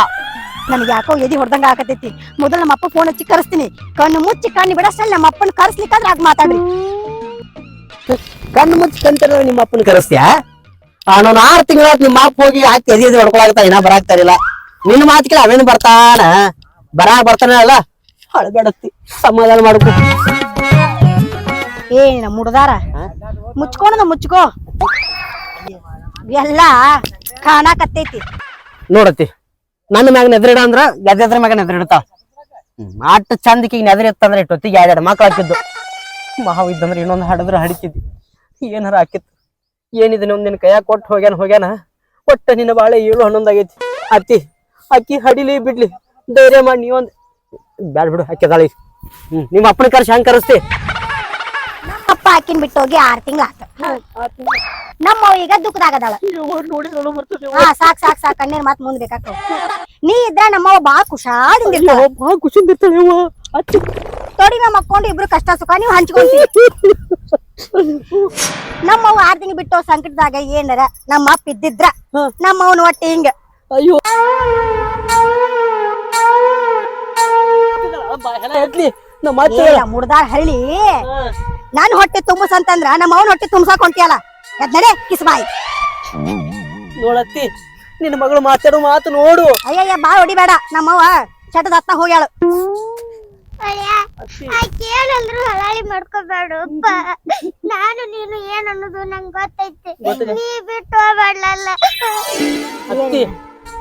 ನನಗೆ ಯಾಕೋ ಎದಿ ಹೊಡ್ದಂಗ ಆಗತೈತಿ ಮೊದಲು ನಮ್ಮ ಅಪ್ಪ ಫೋನ್ ಹಚ್ಚಿ ಕರೆಸ್ತೀನಿ ಕಣ್ಣು ಮುಚ್ಚಿ ಕಣ್ಣು ಬಿಡಷ್ಟಲ್ಲಿ ನಮ್ಮ ಅಪ್ಪನ ಕರೆಸ್ಲಿಕ್ಕಾದ್ರೆ ಆಗ ಮಾತಾಡ್ರಿ ಕಣ್ಣು ಮುಚ್ಚಿ ಕಂತ ನಿಮ್ಮ ಅಪ್ಪನ ಕರೆಸ್ತೀಯಾ ನಾನು 6 ತಿಂಗಳ ನಿಮ್ಮ ಅಪ್ಪ ಹೋಗಿ ಹಾಕಿ ಎದಿ ಹೊಡ್ಕೊಳಾಗ್ತಾ ಇನ್ನ ಬರಾಕ್ತಾರಿಲ್ಲ ನಿನ್ನ ಮಾತಿಗೆ ಅವೇನು ಬರ್ತಾನ ಬರ್ತಾನೆ ಅಲ್ಲ ಹಳಗಡತ್ತಿ ಸಮಾಧಾನ ಮಾಡ್ಕೊ ಏನ ಮುಡ್ದಾರ ಮುಚ್ಕೋ ಎಲ್ಲ ಕಾಣಾಕತ್ತೈತಿ ನೋಡತ್ತಿ ನನ್ನ ಮ್ಯಾಗ ನೆದ್ರಿಡ ಅಂದ್ರ ಎದ್ರ ಮ್ಯಾಗ ನೆದ್ರಿಡ್ತಾಳ ಆಟ ಚಂದಕ್ಕೆ ನೆದ್ರಿ ಇತ್ತಂದ್ರೆ ಇಟ್ಟೊತ್ತಿಗೆ 2 ಮಕ್ಳು ಹಾಕಿದ್ದು ಮಾವ ಇದ್ದಂದ್ರೆ ಇನ್ನೊಂದು ಹಾಡಿದ್ರೆ ಹಡಿತಿದ್ದಿ ಏನಾರ ಹಾಕಿತ್ತು ಏನಿದೆ ಒಂದಿನ ಕೈಯಾಗ ಕೊಟ್ಟು ಹೋಗ್ಯಾನ ಒಟ್ಟ ನಿನ್ನ ಬಾಳೆ 7-11 ಆಗೈತಿ ಅಕ್ಕಿ ಹಡಿಲಿ ಬಿಡ್ಲಿ ಧೈರ್ಯ ಮಾಡಿ ನೀವೊಂದ್ ಬ್ಯಾಡ ಬಿಡು ಹಾಕಿದಾಳಿ ನಿಮ್ಮ ಅಪ್ಪನ ಕರ್ಸಿ ಹೆಂಗ್ ಕರೆಸ್ತಿ ಅಪ್ಪ ಹಾಕಿನ್ ಬಿಟ್ಟು ಹೋಗಿ 6 ತಿಂಗಳ ಆತ ನಮ್ಮ ಈಗ ದುಃಖದಾಗದಾಳ ಸಾಕ್ ಕಣ್ಣೀರ್ ಮಾತ್ ಮುಂದ್ ಬೇಕಾಗ್ತವ ನೀ ಇದ್ರ ನಮ್ಮವ್ವ ಬಾಳ ಖುಷಿಯಿಂದ ತೊಡಿ ನಮ್ಮ ಮಕ್ಕೊಂಡು ಇಬ್ರು ಕಷ್ಟ ಸುಖ ನೀವ್ ಹಂಚ್ಕೊಂತೀವಿ ನಮ್ಮವ್ವ 6 ತಿಂಗಳು ಬಿಟ್ಟು ಸಂಕಟದಾಗ ಏನಾರ ನಮ್ಮ ಅಪ್ಪ ಇದ್ದಿದ್ರ ನಮ್ಮವ್ನ ಒಟ್ಟಿ ಹಿಂಗ ಅಯ್ಯೋ ಮುಡ್ದಾಳ ಹಳ್ಳಿ ನಾನ್ ಹೊಟ್ಟೆ ತುಂಬಸ್ ಅಂತಂದ್ರ ನಮ್ಮ ಅವನ ಹೊಟ್ಟೆ ತುಂಬಸಾಕ್ ಹೊಂಟಿಯಲ್ಲ ಎದ್ನಡೆ ಕಿಸ್ಬಾಯಿ ನೋಡತ್ತಿ ನಿನ್ನ ಮಗಳು ಮಾತಾಡೋ ಮಾತು ನೋಡು ಅಯ್ಯಯ್ಯ ಬಾಳ್ ಹೊಡಿಬೇಡ ನಮ್ಮವ್ವ ಚಟದ ಹತ್ತ ಹೋಗ್ಯಾಳು ಕೇಳಂದ್ರು ಹಲಾಳಿ ಮಾಡ್ಕೋಬೇಡಪ್ಪ ನಾನು ನೀನು ಏನ್ ಅನ್ನೋದು ನಂಗೆ ಗೊತ್ತೈತಿ ನೀ ಬಿಟ್ಟು ಹೋಗ್ಬೇಡಲ್ಲ ಅತ್ತಿ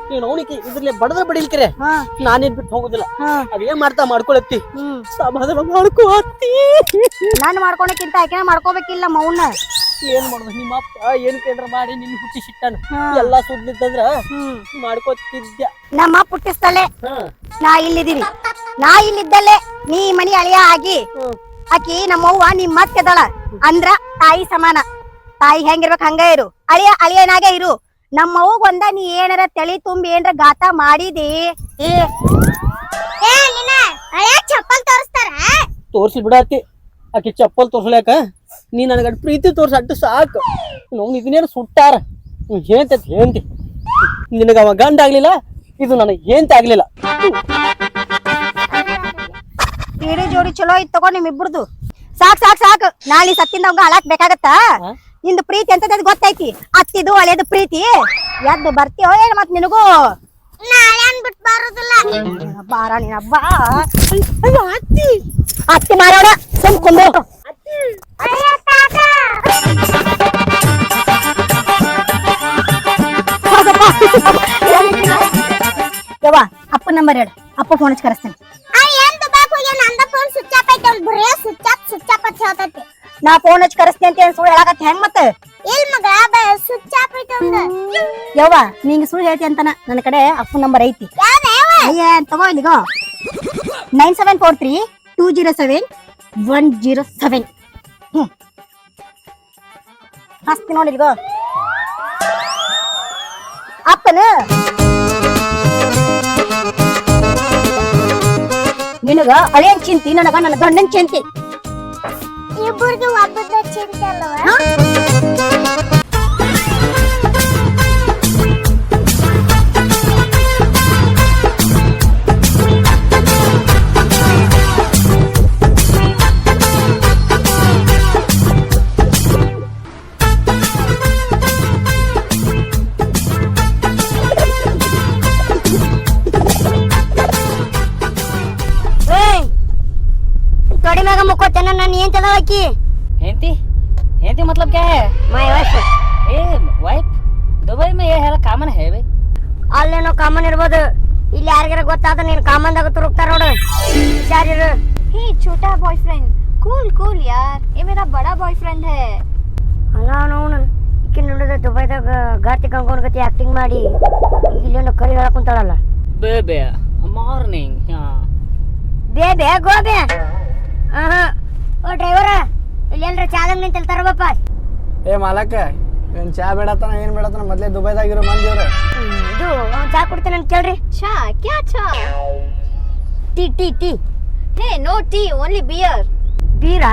ನೀನು ಅವನಿಗೆ ಇದ್ರಲ್ಲೇ ಬಡದ್ರ ಬಡಿಲ್ಕರೆ ನಾನೇನ್ ಬಿಟ್ಟು ಹೋಗುದಿಲ್ಲ ಅದೇನ್ ಮಾಡ್ಕೊಳತ್ತಿ ಸಮಾಧಾನ ಮಾಡ್ಕೋ ಅತ್ತಿ ನಾನು ಮಾಡ್ಕೊಳಕ್ಕಿಂತ ಆಕೆನ ಮಾಡ್ಕೋಬೇಕಿಲ್ಲ ಮೌನ ಏನ್ ಮಾಡುದು ನಿಮ್ಮ ಅಪ್ಪ ಏನ್ ಕೇಳ್ರ ಮಾಡಿ ನಿನ್ ಹುಟ್ಟಿ ಸಿಟ್ಟಾನ ಎಲ್ಲಾ ಸುದ್ದಿತ್ತಂದ್ರ ಮಾಡ್ಕೋತಿದ್ಯ ನಮ್ಮ ಪುಟ್ಟಿಸ್ತಲೆ ನಾ ಇಲ್ಲಿದ್ದಲ್ಲೇ ನೀ ಮನಿ ಅಳಿಯ ಆಗಿ ಆಕಿ ನಮ್ಮವ್ವ ನಿಮ್ ಮತ್ತೆದಳ ಅಂದ್ರ ತಾಯಿ ಸಮಾನ ತಾಯಿ ಹೆಂಗಿರ್ಬೇಕ್ ಹಂಗ ಇರು ಅಳಿಯನಾಗೆ ಇರು ನಮ್ಮವ್ವಗ್ ಒಂದ ನೀ ಏನಾರ ತಳಿ ತುಂಬಿ ಏನಾರ ಗಾತ ಮಾಡಿದಿ ಚಪ್ಪಲ್ ತೋರಿಸ್ತಾರ ತೋರ್ಸಿ ಬಿಡಾತಿ ಆಕಿ ಚಪ್ಪಲ್ ತೋರ್ಸ್ಲಾಕ ನೀ ನನಗ ಪ್ರೀತಿ ತೋರ್ಸ ಅಟ್ಟು ಸಾಕು ನಾವು ಇದನ್ನೇನು ಸುಟ್ಟಾರ ಹೇಳ್ತಿ ನಿನಗ ಅವ ಗಂಡ ಆಗ್ಲಿಲ್ಲ ಇದು ನನಗೆ ಏಂತ ಆಗ್ಲಿಲ್ಲ ತೀಡಿ ಜೋಡಿ ಚಲೋ ಇತ್ತು ತಗೋ ನಿಮ್ಮಿಬ್ರದು ಸಾಕ್ ನಾಳೆ ಸತ್ತಿಂದ ಅವಂಗ ಅಳಾಕ್ ಬೇಕಾಗತ್ತ ನಿಂದು ಪ್ರೀತಿ ಅಂತ ಗೊತ್ತೈತಿ ಅತ್ತಿದು ಹಳೇದು ಪ್ರೀತಿ ಎದ್ದು ಬರ್ತೀಯೋ ಏನ್ ಮತ್ ನಿನಗೂ ಬಿಟ್ಟು ಬರುದಿಲ್ಲ ಬಾರ ನೀನ ಬಾ ಅತ್ತಿ ಮಾರೋಣ ಸುಮ್ಕೊಂಡು ಯವ್ವ ಅಪ್ಪ ನಂಬರ್ ಹೇಳು ಅಪ್ಪ ಫೋನ್ ಹಚ್ಚಿ ಕರೆಸ್ತೇನೆ ನಾ ಫೋನ್ ಹಚ್ಚಿ ಕರೆಸ್ತೇನೆ ಅಂತ ಸುಳ್ಳು ಹೇಳಾಕತ್ತ ಹೆಂಗ್ ಮತ್ತೆ ಯವ್ವ ನಿಂಗೆ ಸುಳ್ಳು ಹೇಳ್ತಿ ಅಂತಾನ ನನ್ನ ಕಡೆ ಅಪ್ಪ ನಂಬರ್ ಐತಿ ತಗೋ ಇಲ್ಲಿಗೋ 9743207107 ಹಸ್ತಿ ನೋಡಿಲ್ಗೋ ಅಪ್ಪನ ನಿನಗ ಹಳೆಯನ್ ಚಿಂತಿ ನನಗ ನನ್ನ ಗಂಡನ್ ಚಿಂತಿ ಇಬ್ಬರಿಗೆ ಒಬ್ಬದ ಚಿಂತೆ ಅಲ್ಲವಾ हेंती मतलब क्या है? माय वाइफ वाइफ दुबई में ये है ಕಾಮನ್ है भाई ಅಲ್ಲೇನೋ ಕಾಮನ್ ಇರ್ಬೋದು ಇಲ್ಲಿ ಯಾರಿಗಾರ ಗೊತ್ತಾದ ನೀನ್ ಕಾಮನ್ದಾಗ ತುರುಕ್ತಾರ ನೋಡು ಹುಷಾರಿರು हे छोटा बॉयफ्रेंड कूल यार ये मेरा बड़ा बॉयफ्रेंड है ಅಲ್ಲ ಅವನು ಈಕೆ ನೋಡಿದ್ರೆ ದುಬೈದಾಗ ಗಾತಿ ಕಂಕೊಂಡ್ ಗತಿ ಆಕ್ಟಿಂಗ್ ಮಾಡಿ ಇಲ್ಲೇನೋ ಕರಿ ಹೇಳಕ್ ಕುಂತಾಳಲ್ಲ ಬೇಬೆ ಮಾರ್ನಿಂಗ್ ಬೇಬೆ ಗೋಬೆ ಓ ಡ್ರೈವರ ಇಲ್ಲಿ ಎಲ್ರ ಚಾದಂಗ್ ನಿಂತಲ್ಲಿ ತರಬಪ್ಪ. ಏ ಮಾಲಕ ಏನ್ ಚಾ ಬೇಡತನ ಏನ್ ಬೇಡತನ ಮೊದ್ಲೇ ದುಬೈದಾಗಿರೋ ಮಂದಿ ಇವ್ರು. ಇದು ಚಾ ಕುಡ್ತೇನೆ ಅಂತ ಕೇಳ್ರಿ. Cha? Kya cha? Tea tea tea. Hey, no tea, only beer. Beer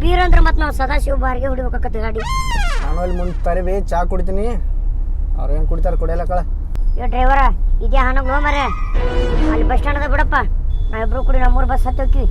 beer ಅಂದ್ರೆ ಮತ್ತೆ ನಾವು ಸದಾಶಿವ ಬಾರಿಗೆ ಹೊಡಿಬೇಕಾಗತ್ತೆ ಗಾಡಿ. ನಾನು ಅಲ್ಲಿ ಮುಂದೆ ತರಿವಿ ಚಾ ಕುಡಿತೀನಿ, ಅವ್ರು ಏನ್ ಕುಡಿತಾರ ಕುಡಿಯಲ್ಲ ಕಳ. ಯೋ ಡ್ರೈವರ ಇದೇ ಹಣಗಳು ಮರೆ ಅಲ್ಲಿ ಬಸ್ ಸ್ಟ್ಯಾಂಡ್ ಅದ ಬಿಡಪ್ಪ, ನಾವಿಬ್ರು ಕೂಡಿ ನಮ್ಮೂರು ಬಸ್ ಹತ್ತಿ ಹೋಗ್ತೀವಿ.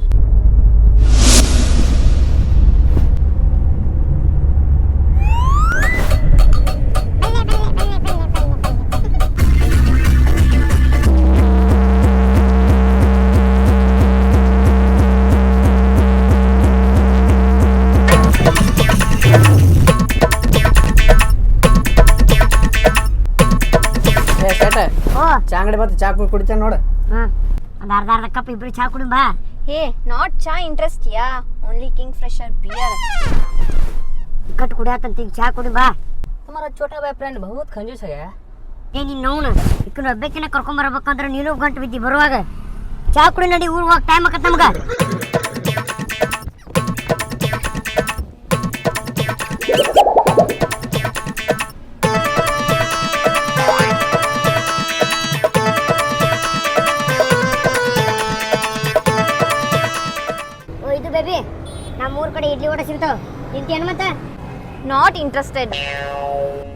ಏ ಸೇಟ ಓ ಚಾ ಅಂಗಡಿ ಮತ್ತೆ ಚಾ ಕುಡಿತೇನೆ ನೋಡು. ಹಾಂ ಒಂದು ಅರ್ಧ ಕಪ್ ಇಬ್ರು ಚಾ ಕುಡಿ ಬಾ. Hey, not cha interest, yeah. Only Kingfisher beer. ಕಟ್ಟು ಕುಡಿಯಾತಂತ ಈಗ ಚಾ ಕುಡಿ ಬಾ. तुम्हारा छोटा भाई फ्रेंड बहुत कंजूस है यार. ಏ ನೀನು ನೋವು ಇಕ್ಕನ ಒಬ್ಬಾಕಿನ ಕರ್ಕೊಂಬರ್ಬೇಕಂದ್ರೆ ನೀನು ಗಂಟು ಬಿದ್ದಿ ಬರುವಾಗ. ಚಾ ಕುಡಿ ನಡಿ, ಊರಿಗೆ ಹೋಗಿ ಟೈಮ್ ಆಕತ್ ನಮ್ಗೆ. ಓ ಇದು ಬೇಬಿ ನಮ್ಮ ಊರ್ ಕಡೆ ಇಡ್ಲಿ ವಡೆ ಸಿಗ್ತಾವ, ತಿಂತೀಯನ್ ಮತ್ತೆ? Not interested.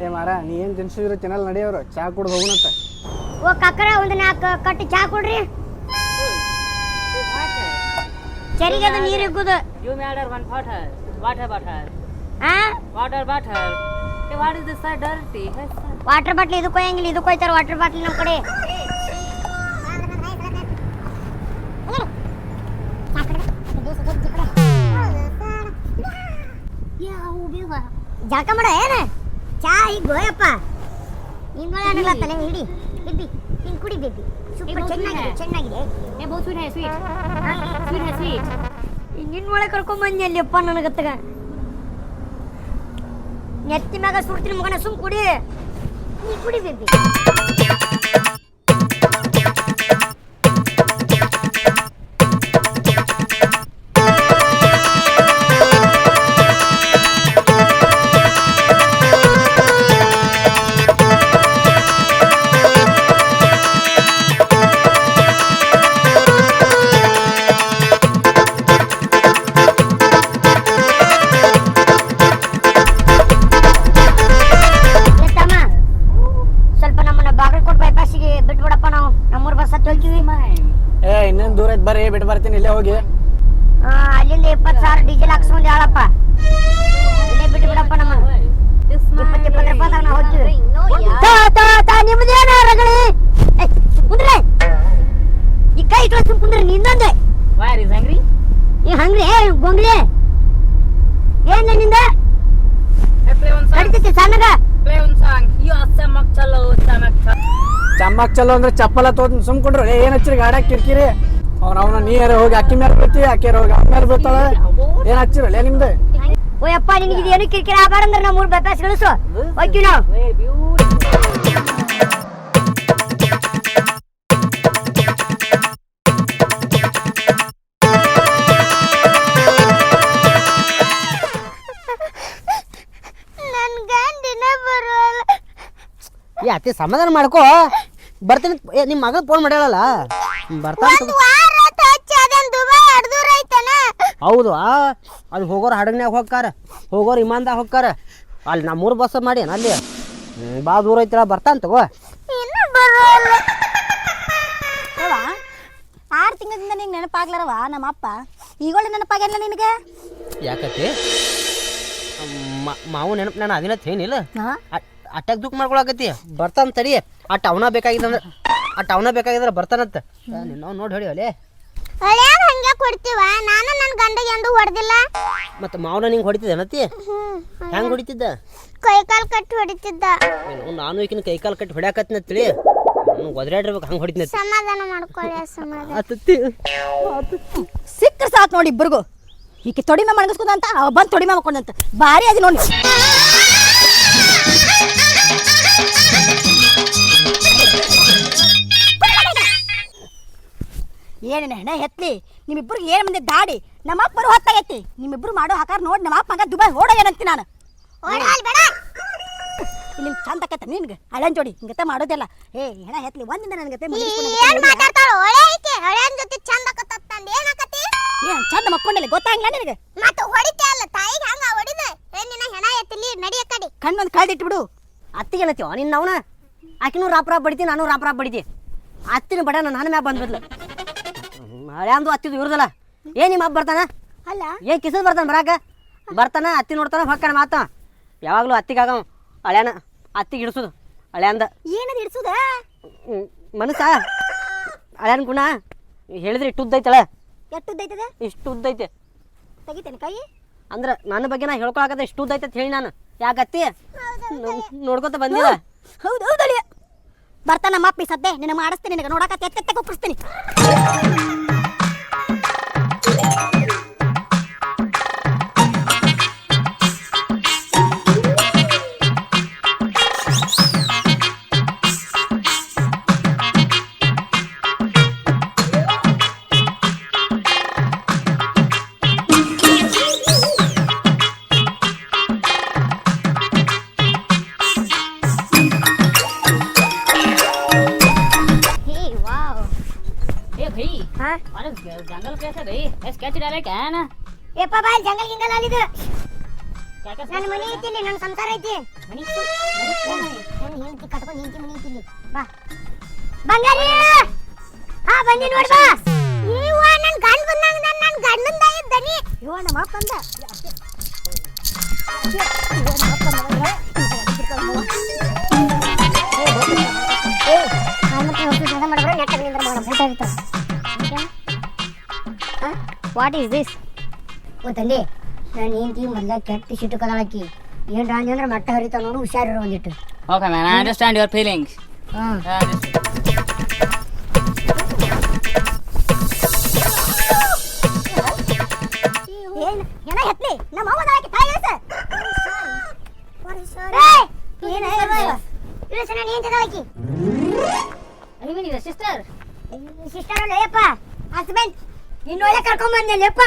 ಏ ಮಾರ ನೀ ಏನ್ ತಿನ್ಸಿದ್ರು ತಿನ್ನಲ್ಲ ನಡಿಯವ್ರು, ಚಾ ಕುಡ್ದು ಹೋಗುನಂತ. ಓ ಕಕ್ಕರ ಒಂದು 4 ಕಟ್ಟಿ ಚಾ ಕೊಡ್ರಿ. ಚರಿಗೆ ಅದು ನೀರು ಇಕ್ಕುದು. You may order one water. Water bottle. ಆ Water bottle. Hey, what is this so dirty? Water bottle ಇದು ಕೊಯ್ಯಂಗಿಲ್ಲ, ಇದು ಕೊಯ್ತಾರ ವಾಟರ್ ಬಾಟ್ಲಿ ನಮ್ಮ ಕಡೆ. ಜಾಕ ಮಾಡ ಏನ ಚಾ ಈಗ ಗೋಯಪ್ಪ ಹಿಂಗೊಳ ತಲೆ ಹಿಡಿ ಬೇಬಿ, ಹಿಂಗ್ ಕುಡಿ ಬೇಬಿ, ಸೂಪರ್ ಚೆನ್ನಾಗಿದೆ ಚೆನ್ನಾಗಿದೆ. Hey, बहुत sweet है, sweet. Sweet है, sweet. ಹಿಂಗಿನ್ ಒಳಗೆ ಕರ್ಕೊಂಡ್ ಬಂದಿ ಅಲ್ಲಿಯಪ್ಪ ನನಗತ್ತಗ. ನೆತ್ತಿ ಮ್ಯಾಗ ಸುಡ್ತೀನಿ ಮಗನ, ಸುಮ್ ಕುಡಿ, ನೀ ಕುಡಿ ಬೇಬಿ. ಸ್ವಲ್ಪ ನಮ್ಮನ್ನ ಬಾಗಲಕೋಟೆ ಬೈಪಾಸಿಗೆ ಬಿಟ್ಬಿಡಪ್ಪ, ನಾವು ನಮ್ಮೂರ್ ಬಸ್ ಹತ್ತಿ ಹೋಗ್ತೀವಿ. ಏ ಇನ್ನೇನ್ ದೂರ ಐತ್ ಬರ್ರಿ, ಬಿಟ್ಟು ಬರ್ತೀನಿ ಇಲ್ಲೇ ಹೋಗಿ. ಅಲ್ಲಿಂದ 20,000 ಡೀಸೆಲ್ ಹಾಕ್ಸ್ಕೊಂಡು ಹೇಳಪ್ಪ, ಇಲ್ಲೇ ಬಿಟ್ಟು ಬಿಡಪ್ಪ ನಮ್ಮನ್ನ. 20 ರೂಪಾಯಿ ನಾವು ಹೋಗ್ತೀವಿ. ನಿಮ್ದೇನ ರಗಳಿ ಕುಂದ್ರೆ ಈ ಕೈ ಇಟ್ಟು ಕುಂದ್ರೆ ನಿಂದೊಂದೆ. Why is angry? ಈ ಹಂಗ್ರಿ ಗೊಂಗ್ಲಿ ಏನ್ ನಿಂದ Play one song. ಕಡಿತೈತಿ ಸಣ್ಣಗ. Play one song. You are samak chalo, samak chalo. ಚಮ್ಮಕ್ ಚಲೋ ಅಂದ್ರೆ ಚಪ್ಪಲ ತೋದ್ ಸುಮ್ಕೊಂಡ್ರು. ಏನ್ ಹಚ್ಚಿರಿ ಗಾಡ್ಯಾಗ ಕಿರ್ಕಿರಿ, ಅವ್ನ ನೀರ ಹೋಗಿ ಅಕ್ಕಿ ಮೇಲೆ ಬೀಳ್ತೀವಿ, ಅಕ್ಕಿ ಹೋಗಿ ಅಮ್ಮ ಮೇಲೆ ಬೀಳ್ತಾಳ. ಏನ್ ಹಚ್ಚಿರಲ್ಲ ನಿಮ್ದು? ಓಯಪ್ಪ ನಿನಗೆ ಇದು ಏನು ಕಿರಿಕಿರಿ ಆಗಬಾರಂದ್ರೆ ನಮ್ಮೂರ್ ಬೈಪಾಸ್ ಗಳಿಸು ಹೋಗ್ತೀವಿ ನಾವು. Very beautiful. ನನ್ ಗಂಡಿನ ಬರೋಲ್ಲ. ಏ ಅತಿ ಸಮಾಧಾನ ಮಾಡ್ಕೋ, ಬರ್ತೀನಿ. ಏ ನಿಮ್ಮ ಮಗ ಫೋನ್ ಮಾಡ್ಯಾಳಲ್ಲ, ಬರ್ತಾನ. ಒಂದ್ ವಾರ ಹಚ್ಚಿ ಅದನ್ ದುಬೈ ದೂರ ಐತನ. ಹೌದು, ಅಲ್ಲಿ ಹೋಗೋರು ಹಡಗ್ನ್ಯಾಗ ಹೋಗ್ಕಾರ, ಹೋಗೋರು ವಿಮಾನದಾಗ ಹೋಗ್ಕಾರ. ಅಲ್ಲಿ ನಮ್ಮೂರು ಬಸ್ ಮಾಡಿ ಅಲ್ಲಿ ಭಾಳ ದೂರ ಐತಿಲ್ಲ, ಬರ್ತಾನ ತಗೋ. ಇನ್ನು ಬರೋಲ್ಲ. 6 ತಿಂಗಳಿಂದ ನಿಂಗೆ ನೆನಪಾಗ್ಲಾರವ ನಮ್ಮ ಅಪ್ಪ, ಈಗೊಳ್ಳೆ ನೆನಪಾಗ್ಯಾನ ನಿನಗೆ? ಯಾಕತಿ ಮಾವು ನೆನಪು ನಾನು ಅದಿನ ಏನಿಲ್ಲ, ಅಟ್ಟಾಗ ದುಃಖ ಮಾಡ್ಕೊಳಕತ್ತಿ. ಬರ್ತಾನ ತಡಿ, ಅವನ ಬೇಕಾಗಿದ್ರೆ ಬರ್ತಾನಂತ. ನಾವು ನೋಡಿ ಹೊಡಿ ಅಲ್ಲೇ ಹಳ್ಯಾಗ ಹಂಗೆ ಕೊಡ್ತೀವ. ನಾನು ನನ್ನ ಗಂಡಗೆ ಎಂದು ಹೊಡೆದಿಲ್ಲ. ಮತ್ತೆ ಮಾವನ ನಿಂಗೆ ಹೊಡಿತಿದ್ದೆ ನತಿ? ಹೆಂಗೆ ಹೊಡಿತಿದ್ದ? ಕೈ ಕಾಲು ಕಟ್ಟಿ ಹೊಡಿತಿದ್ದ. ನಾನು ಈಕಿನ ಕೈ ಕಾಲು ಕಟ್ಟಿ ಹೊಡ್ಯಾಕತ್ನ ತಿಳಿ, ಒದರಾಡಿರ್ಬೇಕು, ಹಂಗೆ ಹೊಡಿತೀನಿ. ಸಮಾಧಾನ ಮಾಡ್ಕೊಳ್ಳಿ, ಸಮಾಧಾನ. ಸಿಕ್ಕರ್ ಸಾತ್ ನೋಡಿ ಇಬ್ಬರಿಗೂ. ಈಕೆ ತೊಡಿಮೆ ಮಣಗಿಸ್ಕೊಂಡಂತ ಅವ ಬಂದು ತೊಡಿಮೆ ಮಾಡ್ಕೊಂಡಂತ ಭಾರಿ ಅದು ನೋಡಿ. ಏನೇನ ಹೆಣ ಎತ್ಲಿ ನಿಮ್ಮಿಬ್ರಿಗೆ ಏನ್ ಮಂದಿ ದಾಡಿ ನಮ್ಮ ಅಪ್ಪ ಬರೋ ಹೊತ್ತಾಗೈತಿ ನಿಮ್ಮಿಬ್ರು ಮಾಡೋ ಹಾಕಾರ ನೋಡಿ ನಮ್ಮ ಅಪ್ಪ ಮಗ ದುಬೈ ಓಡೋಯನಂತಿ ನಾನು ಇಲ್ಲಿ ಚಂದ ಆಕತ್ತ ನಿನ್ಗೆ ಹಳೆನ್ ಜೋಡಿ ಹಿಂಗತೆ ಮಾಡೋದಿಲ್ಲ ಏ ಹೆಣ ಹೆತ್ಲಿ ಒಂದಿಂದ ನನಗತೆ ಏನ್ ಮಾತಾಡ್ತಾಳ ಒಳ್ಳೆ ಐತಿ ಹಳೆಯನ್ ಜೊತೆ ಚಂದ ಆಕತ್ತಂದ ಏನ್ ಆಕತಿ ಏನ್ ಚಂದ ಮಕ್ಕೊಂಡಿಲ್ಲ ಗೊತ್ತಾಗಿಲ್ಲ ನಿನಗೆ ಮತ್ತೆ ಹೊಡಿತೆ ಅಲ್ಲ ತಾಯಿಗೆ ಹಂಗ ಹೊಡಿದ ಏನ್ ನಿನ್ನ ಹೆಣ ಎತ್ತಲಿ ನಡಿಯ ಕಡೆ ಕಣ್ಣೊಂದು ಕಳ್ದಿಟ್ಬಿಡು ಅತ್ತಿಗೆ ಏನತ್ತೀವ ನಿನ್ನ ಅವನ ಆಕಿನೂ ರಾಪ್ ಬಡಿತಿ ನಾನು ರಾಪ್ ಬಡಿತಿ ಅತ್ತಿನ ಬಡ ನನ್ನ ಮ್ಯಾಗ ಬಂದ್ಬಿಡ್ಲು ಹಳೆ ಅಂದು ಅತ್ತಿದ್ದು ಇವ್ರದಲ್ಲ ಏನ್ ನಿಮ್ಮ ಹಬ್ಬ ಬರ್ತಾನ ಅಲ್ಲ ಏನ್ ಕಿಸದ್ ಬರ್ತಾನ ಬರಾಕ ಬರ್ತಾನ ಅತ್ತಿ ನೋಡ್ತಾನ ಹೊಕ್ಕಣ ಮಾತ ಯಾವಾಗ್ಲೂ ಅತ್ತಿಗಾಗ ಹಳ್ಯಾನ ಅತ್ತಿಗೆ ಇಡ್ಸೋದು ಹಳ್ಯಾಂದ ಏನದು ಇಡ್ಸುದ ಮನಸ್ಸ ಹಳ್ಯಾನ ಗುಣ ಹೇಳಿದ್ರೆ ಇಟ್ಟು ಉದ್ದೈತಳ ಎಷ್ಟುದ್ದೈತದೆ ಇಷ್ಟು ಉದ್ದೈತೆ ತೆಗಿತೇನೆ ಕೈ ಅಂದ್ರೆ ನನ್ನ ಬಗ್ಗೆ ನಾ ಹೇಳ್ಕೊಳಕತ್ತೆ ಇಷ್ಟು ಉದ್ದೈತೆ ಅಂತ ಹೇಳಿ ನಾನು ಯಾಕತ್ತಿ ನೋಡ್ಕೊತ ಬಂದಿಲ್ಲ ಹೌದು ಹೌದಳಿ ಬರ್ತಾನ ನಮ್ಮ ಅಪ್ಪಿ ಸದ್ದೆ ನಿನ್ನ ಮಾಡಿಸ್ತೀನಿ ನಿನಗೆ ನೋಡಕ ಎತ್ತೆ ಒಪ್ಪಿಸ್ತೀನಿ जंगल कैसे भाई स्केच डाले क्या है ना ಏಪ್ಪ ಬಾಯ್ ಜಂಗಲ್ ಗಿಂಗಲ್ ಅಲ್ಲಿದು ನನ್ನ ಮನೆ ಐತಿ ಇಲ್ಲಿ ನನ್ನ ಸಂಸಾರ ಐತಿ ಮನೆ ನನ್ನ ಹೆಂಡತಿ ಕಟ್ಕೊಂಡು ಹೆಂಡತಿ ಮನೆ ಐತಿ ಇಲ್ಲಿ ಬಾ ಬಂಗಾರಿ ಹಾ ಬಂದಿ ನೋಡ್ ಬಾ ಇವ ನನ್ನ ಗಂಡ ಬಂದಂಗ ನನ್ನ ಗಂಡಂದ ಇದ್ದನಿ ಇವ ನಮ್ಮ ಅಪ್ಪ ಅಂದ ವಾಟ್ ಈಸ್ ದಿಸ್ ಗೊತ್ತಲ್ಲಿ ನಾನು ಹೆಂಡತಿ ಮೊದಲ ಕೆಟ್ಟ ಸಿಟ್ಟು ಕದಾಳಕಿ ಏನ್ ರಾಂಜ ಅಂದ್ರೆ ಮಟ್ಟ ಹರಿತಾವ ನೋಡು ಹುಷಾರಿರೋ ಒಂದಿಟ್ಟು okay man I understand your feelings ಏನ್ ಏನ ಹೆತ್ಲಿ ನಮ್ಮ ಅವ್ವ ನಾಕಿ ತಾಯಿ ಇಳಿಸ ಏನ ಇಳಿಸ ನಾನು ಹೆಂಡತಿ ಕದಾಳಕಿ I mean your sister sister ಅಲ್ಲಪ್ಪ ಹಸ್ಬೆಂಡ್ ಇನ್ನೊಳ್ಳೆ ಕರ್ಕೊಂಡ್ ಬಂದೇನಪ್ಪ